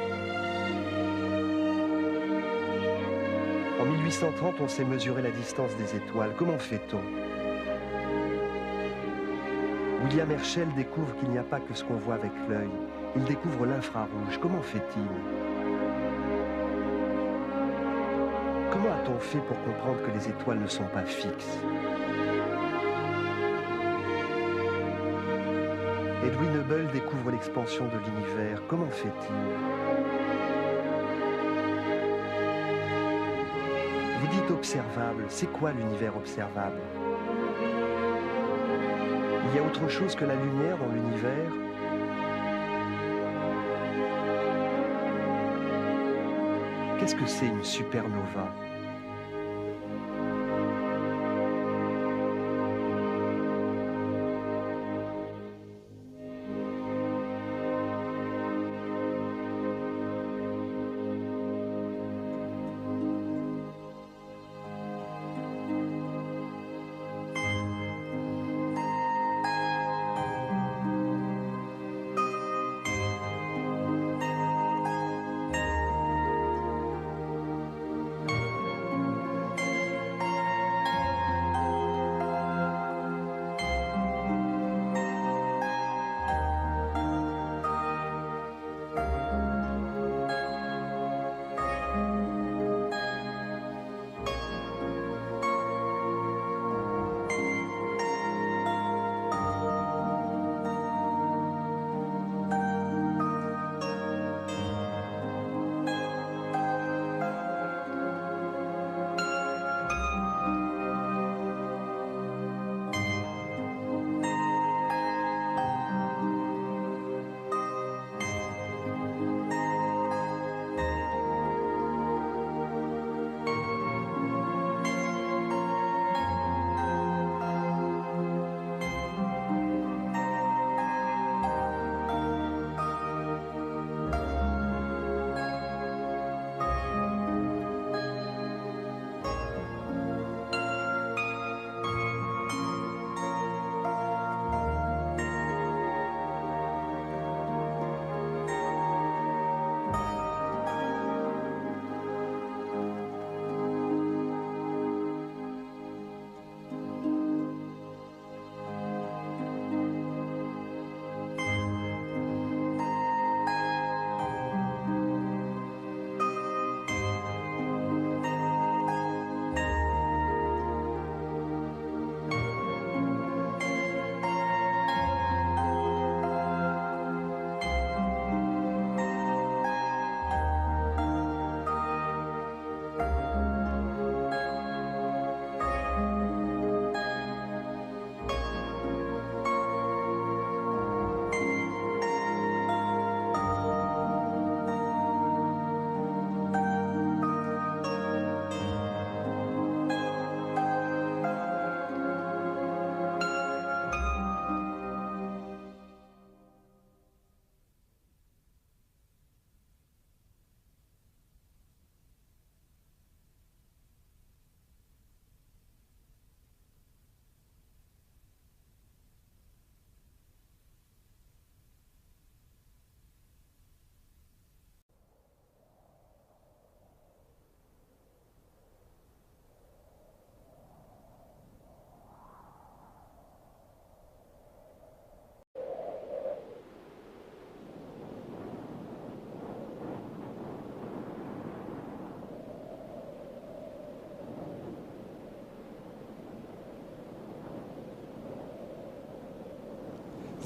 Speaker 2: En 1830, on sait mesurer la distance des étoiles. Comment fait-on? William Herschel découvre qu'il n'y a pas que ce qu'on voit avec l'œil. Il découvre l'infrarouge. Comment fait-il? Comment a-t-on fait pour comprendre que les étoiles ne sont pas fixes? Edwin Hubble découvre l'expansion de l'univers. Comment fait-il? Vous dites observable. C'est quoi l'univers observable? Il y a autre chose que la lumière dans l'univers? Qu'est-ce que c'est une supernova?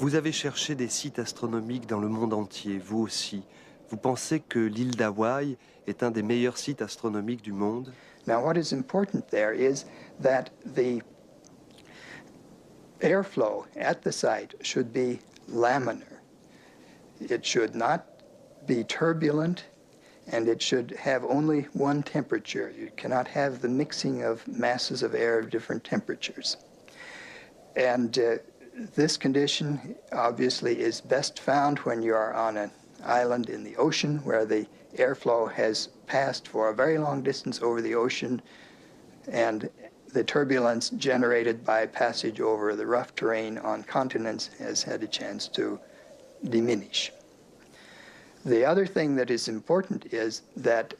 Speaker 2: Vous avez cherché des sites astronomiques dans le monde entier, vous aussi. Vous pensez que l'île d'Hawaï est un des meilleurs sites astronomiques du monde?
Speaker 5: Now, what is important there is that the airflow at the site should be laminar. It should not be turbulent, and it should have only one temperature. You cannot have the mixing of masses of air of different temperatures. And this condition obviously is best found when you are on an island in the ocean where the airflow has passed for a very long distance over the ocean, and the turbulence generated by passage over the rough terrain on continents has had a chance to diminish. The other thing that is important is that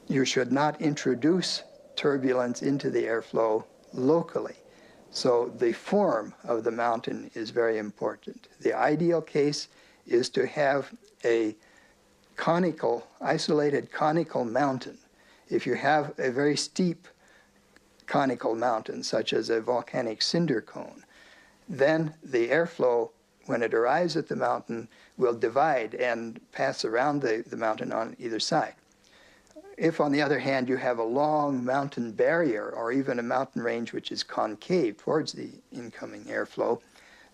Speaker 5: you should not introduce turbulence into the airflow locally. So the form of the mountain is very important. The ideal case is to have a conical, isolated conical mountain. If you have a very steep conical mountain, such as a volcanic cinder cone, then the airflow, when it arrives at the mountain, will divide and pass around the mountain on either side. If, on the other hand, you have a long mountain barrier or even a mountain range which is concave towards the incoming airflow,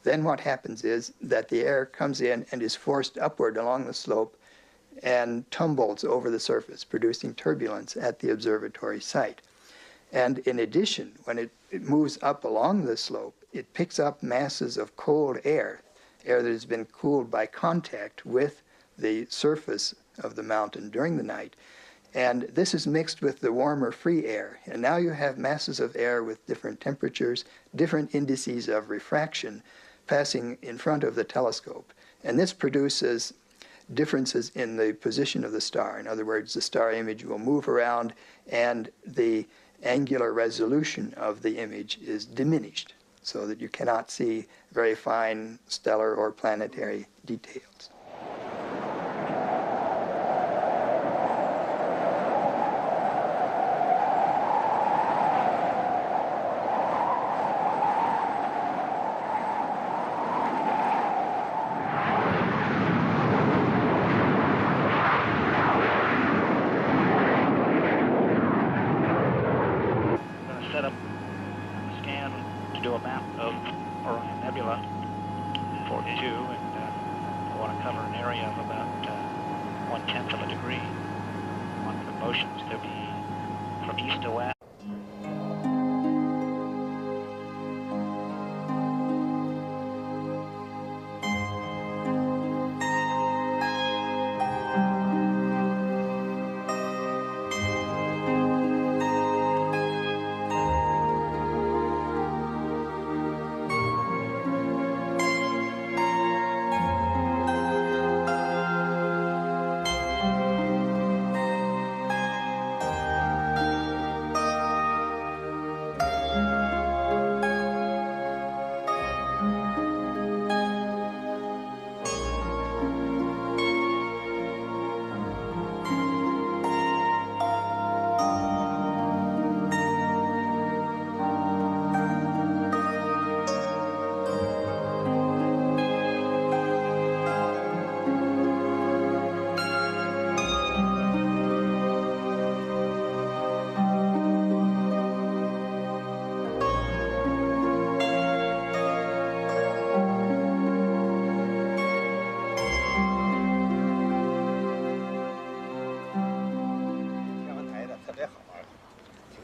Speaker 5: then what happens is that the air comes in and is forced upward along the slope and tumbles over the surface, producing turbulence at the observatory site. And in addition, when it moves up along the slope, it picks up masses of cold air that has been cooled by contact with the surface of the mountain during the night. And this is mixed with the warmer free air. And now you have masses of air with different temperatures, different indices of refraction passing in front of the telescope. And this produces differences in the position of the star. In other words, the star image will move around and the angular resolution of the image is diminished, so that you cannot see very fine stellar or planetary details.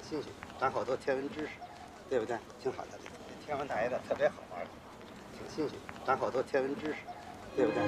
Speaker 1: 兴趣，长好多天文知识，对不对？挺好的，天文台的特别好玩，挺兴趣，长好多天文知识，对不对？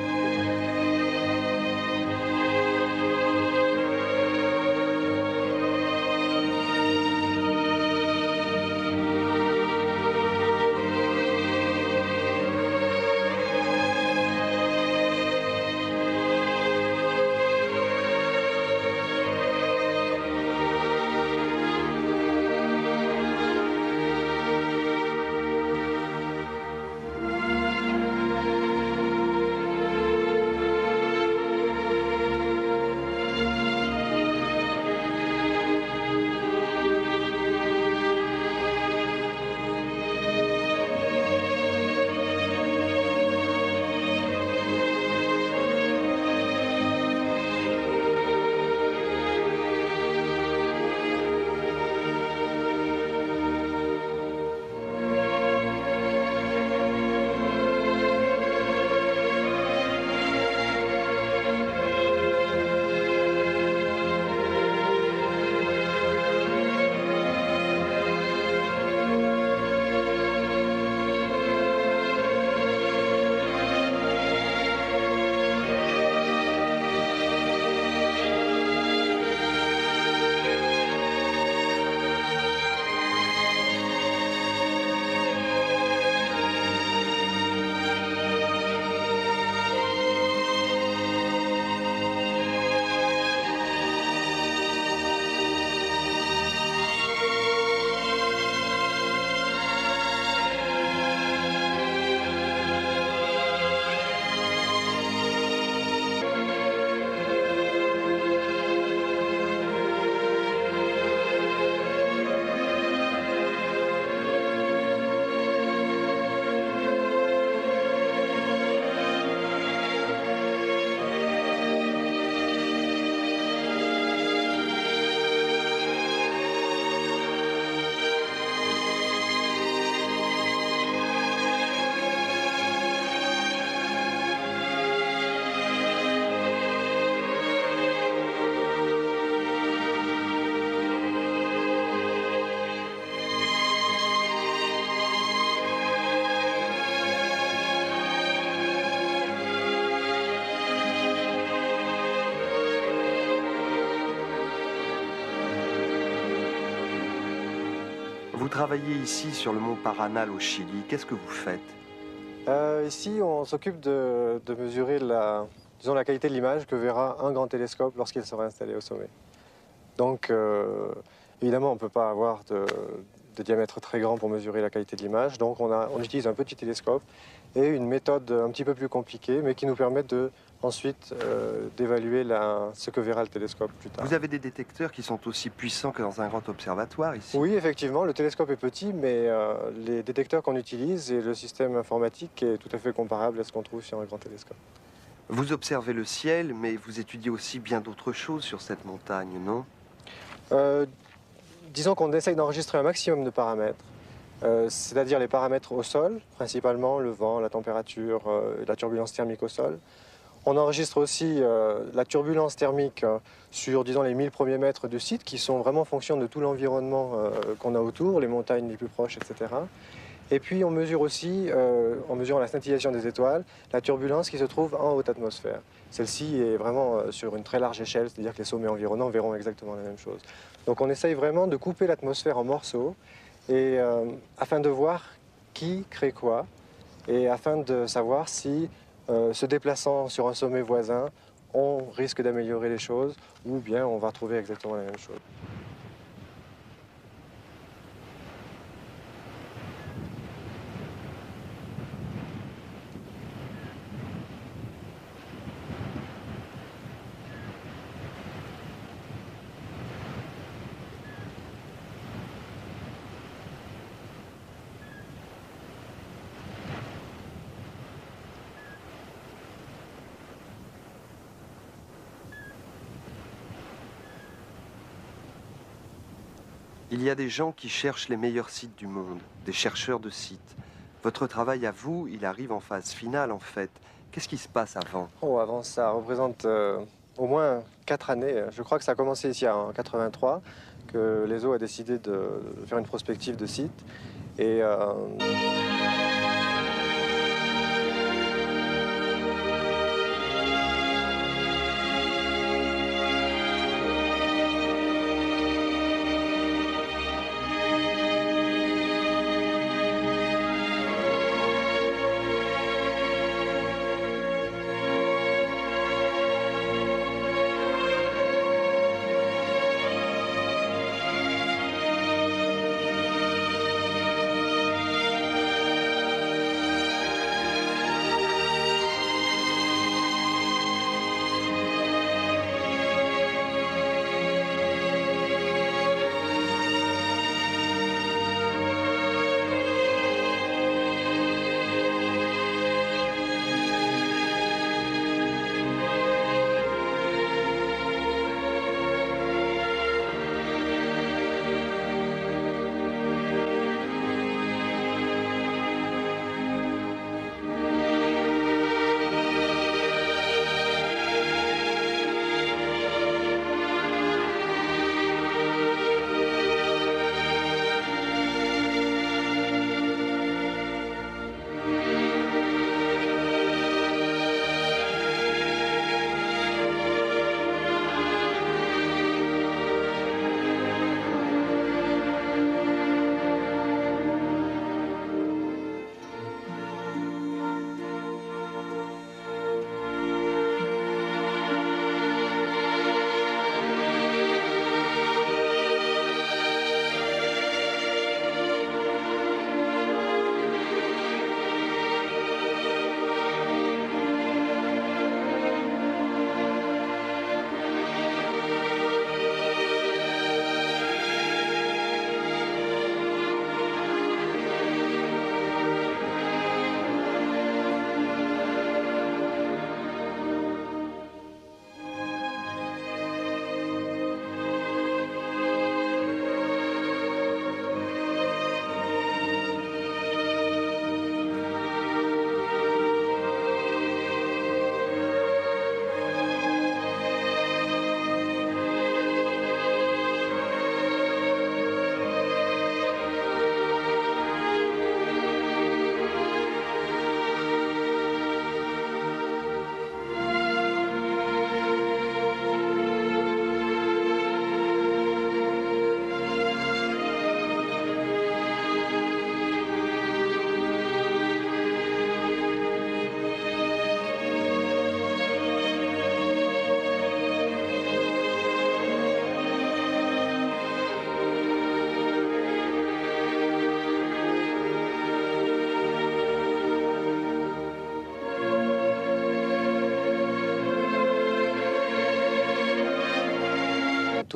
Speaker 2: Vous travaillez ici sur le mont Paranal au Chili. Qu'est-ce que vous faites?
Speaker 3: Ici, on s'occupe de mesurer disons, la qualité de l'image que verra un grand télescope lorsqu'il sera installé au sommet. Donc, évidemment, on ne peut pas avoir de diamètre très grand pour mesurer la qualité de l'image. Donc, on utilise un petit télescope et une méthode un petit peu plus compliquée, mais qui nous permet ensuite d'évaluer ce que verra le télescope plus tard.
Speaker 2: Vous avez des détecteurs qui sont aussi puissants que dans un grand observatoire ici?
Speaker 3: Oui, effectivement, le télescope est petit, mais les détecteurs qu'on utilise et le système informatique est tout à fait comparable à ce qu'on trouve sur un grand télescope.
Speaker 2: Vous observez le ciel, mais vous étudiez aussi bien d'autres choses sur cette montagne, non?
Speaker 3: Disons qu'on essaye d'enregistrer un maximum de paramètres, c'est-à-dire les paramètres au sol, principalement le vent, la température, la turbulence thermique au sol. On enregistre aussi la turbulence thermique sur, disons, les 1000 premiers mètres du site, qui sont vraiment en fonction de tout l'environnement qu'on a autour, les montagnes les plus proches, etc. Et puis on mesure aussi, en mesurant la scintillation des étoiles, la turbulence qui se trouve en haute atmosphère. Celle-ci est vraiment sur une très large échelle, c'est-à-dire que les sommets environnants verront exactement la même chose. Donc on essaye vraiment de couper l'atmosphère en morceaux, et, afin de voir qui crée quoi, et afin de savoir si, se déplaçant sur un sommet voisin, on risque d'améliorer les choses, ou bien on va retrouver exactement la même chose.
Speaker 2: Il y a des gens qui cherchent les meilleurs sites du monde, des chercheurs de sites. Votre travail à vous, il arrive en phase finale en fait. Qu'est-ce qui se passe avant?
Speaker 3: Avant, ça représente au moins 4 années. Je crois que ça a commencé ici en 83, que l'ESO a décidé de faire une prospective de sites. Et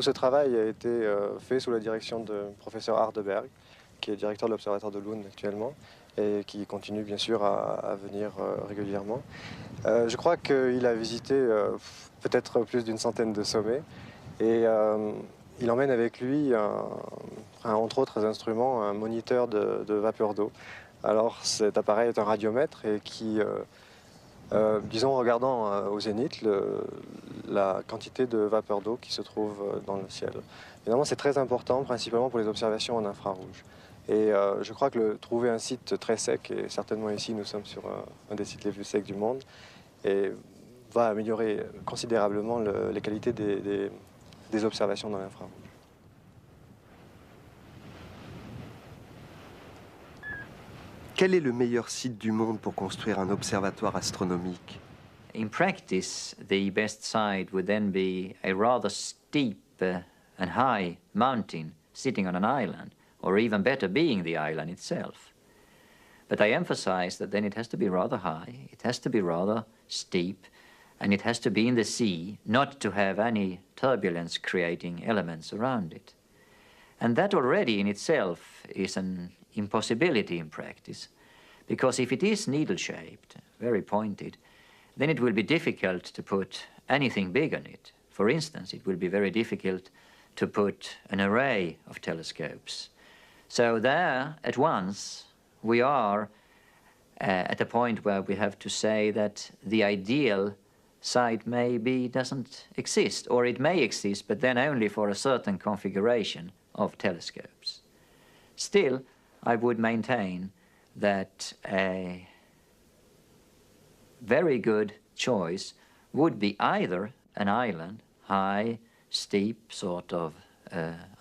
Speaker 3: ce travail a été fait sous la direction du professeur Hardeberg, qui est directeur de l'Observatoire de Lund actuellement, et qui continue bien sûr à venir régulièrement. Je crois qu'il a visité peut-être plus d'une centaine de sommets, et il emmène avec lui, entre autres instruments, un moniteur de vapeur d'eau. Alors cet appareil est un radiomètre et qui, disons, en regardant au zénith la quantité de vapeur d'eau qui se trouve dans le ciel. Évidemment, c'est très important, principalement pour les observations en infrarouge. Et je crois que trouver un site très sec, et certainement ici nous sommes sur un des sites les plus secs du monde, et va améliorer considérablement les qualités des observations dans l'infrarouge.
Speaker 2: Quel est le meilleur site du monde pour construire un observatoire astronomique?
Speaker 4: In practice, the best site would then be a rather steep and high mountain sitting on an island, or even better, being the island itself. But I emphasize that then it has to be rather high, it has to be rather steep, and it has to be in the sea, not to have any turbulence creating elements around it. And that already in itself is an impossibility in practice, because if it is needle-shaped, very pointed, then it will be difficult to put anything big on it. For instance, it will be very difficult to put an array of telescopes. So there, at once, we are at a point where we have to say that the ideal site maybe doesn't exist, or it may exist, but then only for a certain configuration of telescopes. Still, I would maintain that a very good choice would be either an island, high, steep sort of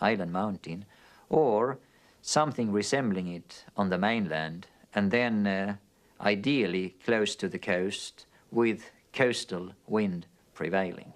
Speaker 4: island mountain, or something resembling it on the mainland, and then ideally close to the coast with coastal wind prevailing.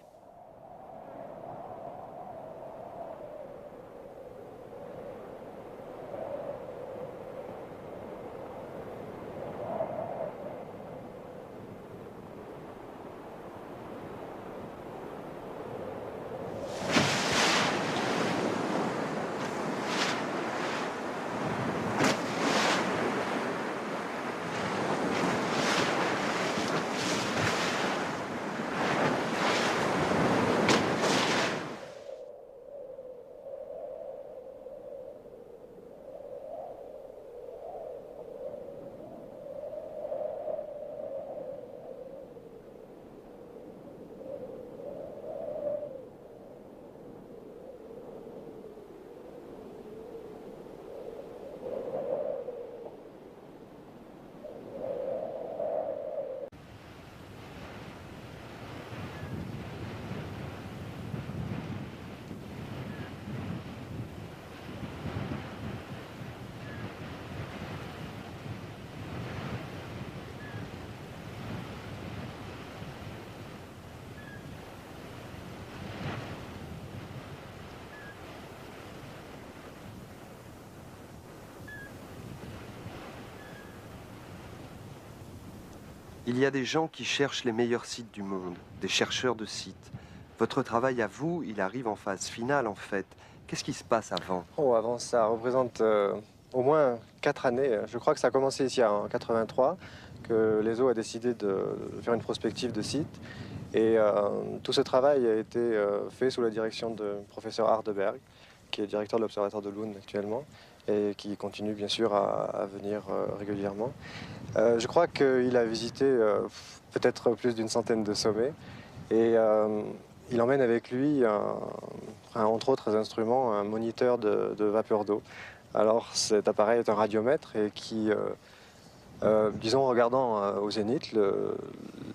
Speaker 2: Il y a des gens qui cherchent les meilleurs sites du monde, des chercheurs de sites. Votre travail à vous, il arrive en phase finale en fait. Qu'est-ce qui se passe avant?
Speaker 3: Avant, ça représente au moins 4 années. Je crois que ça a commencé ici en 83, que l'ESO a décidé de faire une prospective de sites. Et tout ce travail a été fait sous la direction du professeur Hardeberg, qui est directeur de l'Observatoire de Lund actuellement, et qui continue bien sûr à venir régulièrement. Je crois qu'il a visité peut-être plus d'une centaine de sommets, et il emmène avec lui, entre autres instruments, un moniteur de vapeur d'eau. Alors cet appareil est un radiomètre et qui, disons, en regardant au zénith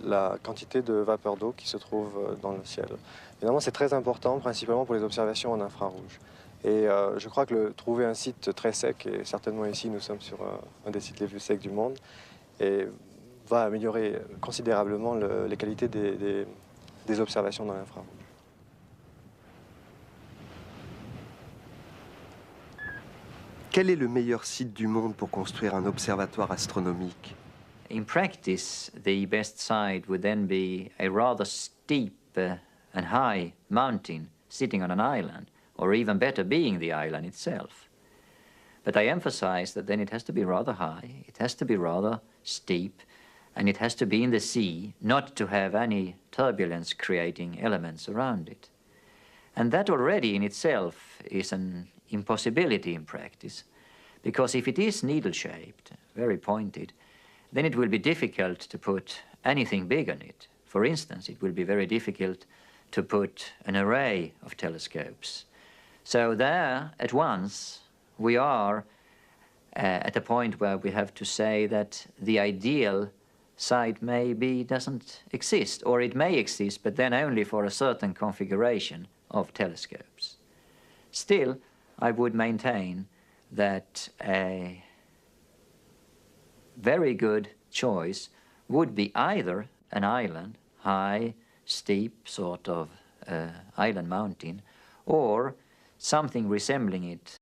Speaker 3: la quantité de vapeur d'eau qui se trouve dans le ciel. Évidemment, c'est très important, principalement pour les observations en infrarouge. Et je crois que trouver un site très sec, et certainement ici nous sommes sur un des sites les plus secs du monde, et va améliorer considérablement les qualités des observations dans l'infrarouge.
Speaker 2: Quel est le meilleur site du monde pour construire un observatoire astronomique?
Speaker 4: In practice, the best site would then be a rather steep and high mountain sitting on an island, or even better, being the island itself. But I emphasize that then it has to be rather high, it has to be rather steep, and it has to be in the sea, not to have any turbulence-creating elements around it. And that already in itself is an impossibility in practice, because if it is needle-shaped, very pointed, then it will be difficult to put anything big on it. For instance, it will be very difficult to put an array of telescopes. So there, at once, we are at a point where we have to say that the ideal site maybe doesn't exist, or it may exist, but then only for a certain configuration of telescopes. Still, I would maintain that a very good choice would be either an island, high, steep sort of island mountain, or something resembling it.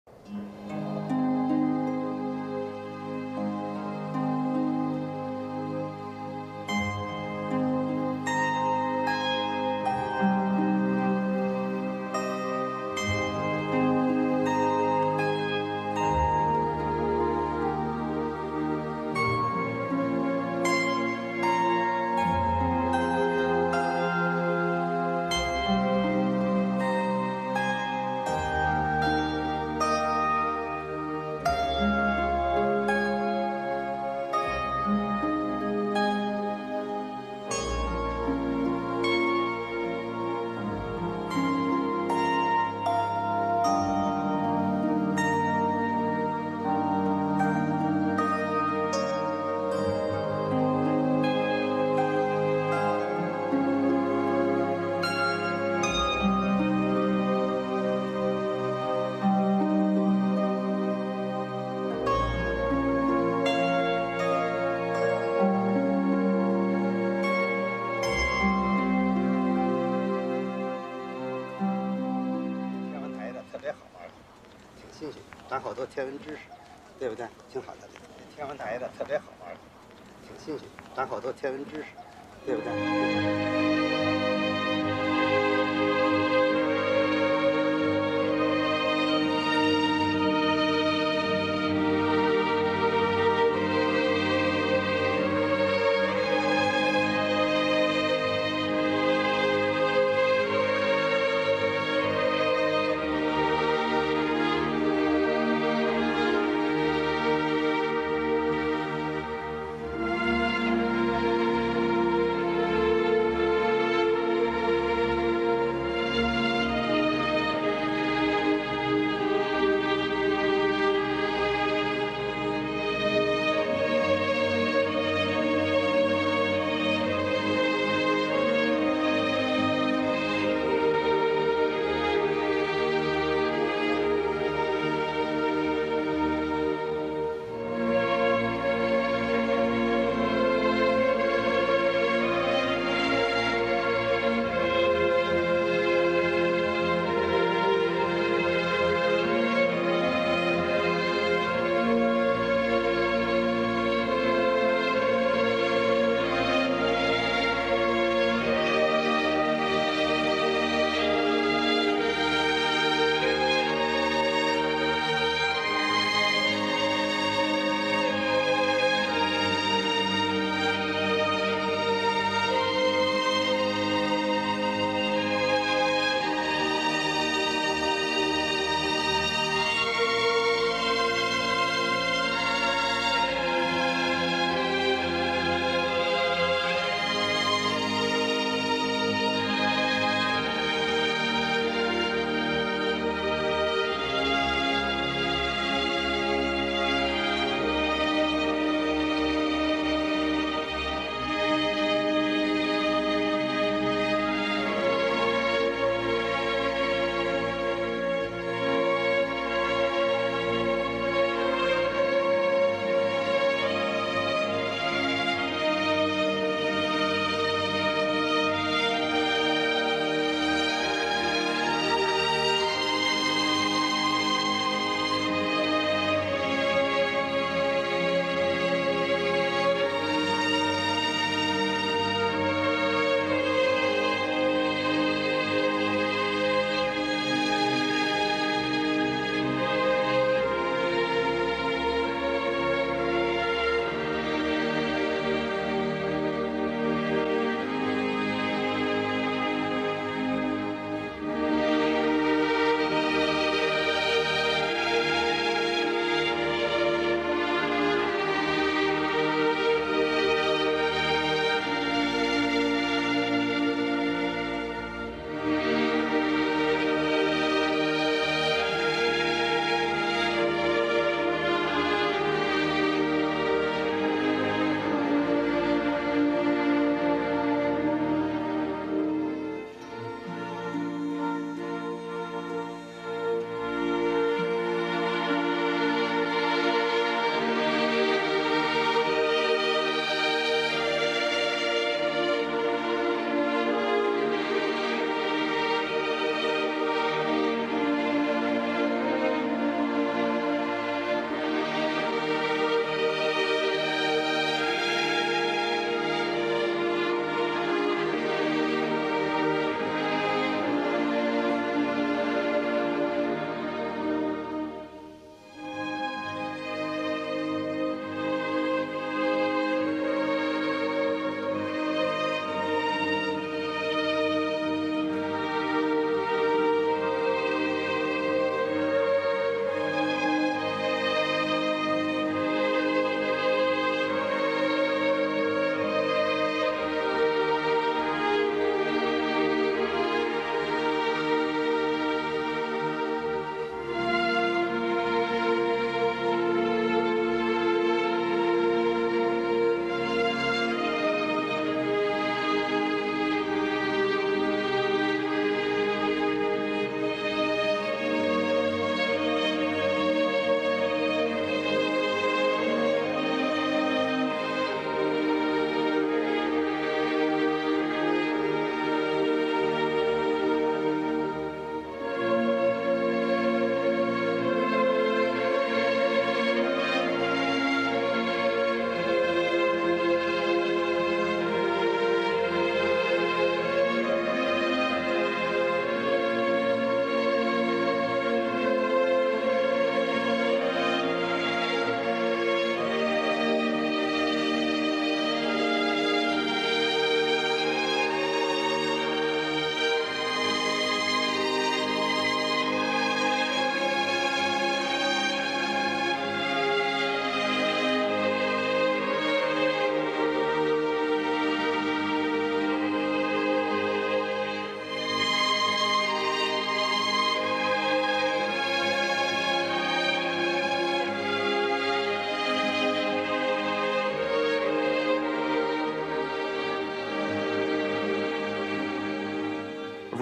Speaker 1: 兴趣，长好多天文知识，对不对？挺好的，天文台的特别好玩，挺兴趣，长好多天文知识，对不对？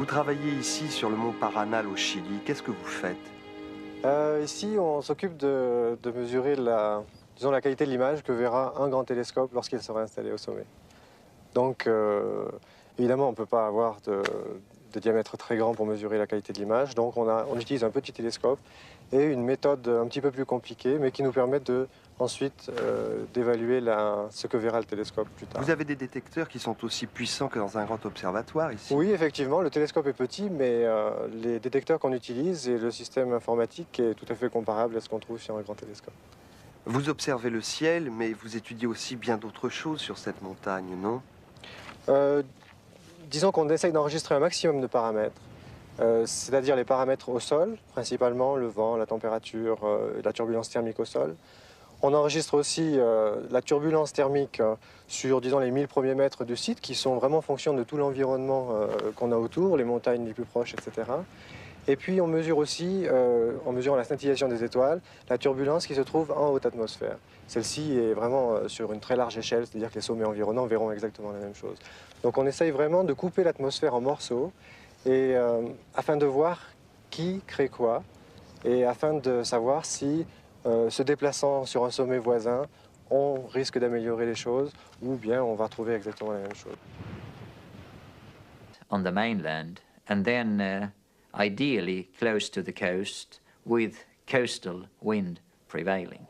Speaker 2: travaillez ici sur le mont Paranal au Chili. Qu'est-ce que vous faites?
Speaker 3: Ici, on s'occupe de mesurer la qualité de l'image que verra un grand télescope lorsqu'il sera installé au sommet. Donc, évidemment, on ne peut pas avoir de diamètre très grand pour mesurer la qualité de l'image. Donc, on utilise un petit télescope et une méthode un petit peu plus compliquée, mais qui nous permet ensuite d'évaluer ce que verra le télescope plus tard.
Speaker 2: Vous avez des détecteurs qui sont aussi puissants que dans un grand observatoire ici?
Speaker 3: Oui, effectivement, le télescope est petit, mais les détecteurs qu'on utilise et le système informatique est tout à fait comparable à ce qu'on trouve sur un grand télescope.
Speaker 2: Vous observez le ciel, mais vous étudiez aussi bien d'autres choses sur cette montagne, non?
Speaker 3: Disons qu'on essaye d'enregistrer un maximum de paramètres, c'est-à-dire les paramètres au sol, principalement le vent, la température, la turbulence thermique au sol. On enregistre aussi la turbulence thermique sur, disons, les 1000 premiers mètres du site, qui sont vraiment en fonction de tout l'environnement qu'on a autour, les montagnes les plus proches, etc. Et puis on mesure aussi, en mesurant la scintillation des étoiles, la turbulence qui se trouve en haute atmosphère. Celle-ci est vraiment sur une très large échelle, c'est-à-dire que les sommets environnants verront exactement la même chose. Donc on essaye vraiment de couper l'atmosphère en morceaux, et, afin de voir qui crée quoi, et afin de savoir si, se déplaçant sur un sommet voisin, on risque d'améliorer les choses, ou bien on va trouver exactement la même chose.
Speaker 4: On the mainland, and then ideally close to the coast, with coastal wind prevailing.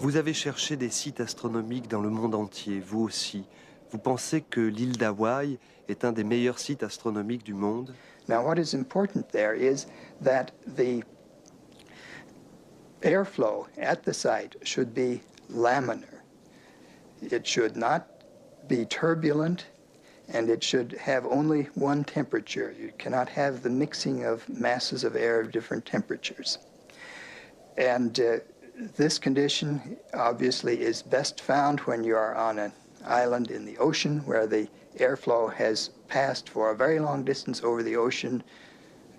Speaker 2: Vous avez cherché des sites astronomiques dans le monde entier, vous aussi. Vous pensez que l'île d'Hawaï est un des meilleurs sites astronomiques du monde?
Speaker 5: Now, what is important there is that the airflow at the site should be laminar. It should not be turbulent, and it should have only one temperature. You cannot have the mixing of masses of air of different temperatures. And this condition obviously is best found when you are on an island in the ocean where the airflow has passed for a very long distance over the ocean,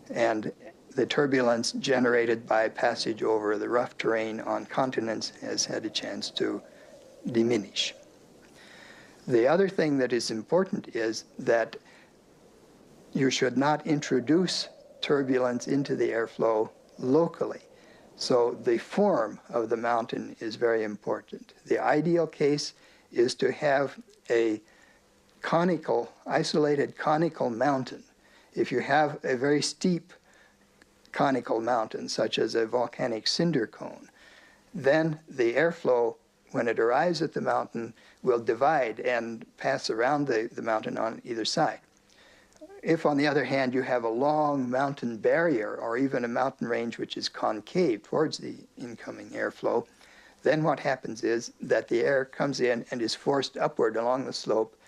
Speaker 5: and the turbulence generated by passage over the rough terrain on continents has had a chance to diminish. The other thing that is important is that you should not introduce turbulence into the airflow locally. So the form of the mountain is very important. The ideal case is to have a isolated conical mountain. If you have a very steep conical mountain, such as a volcanic cinder cone, then the airflow, when it arrives at the mountain, will divide and pass around the mountain on either side. If, on the other hand, you have a long mountain barrier or even a mountain range which is concave towards the incoming airflow, then what happens is that the air comes in and is forced upward along the slope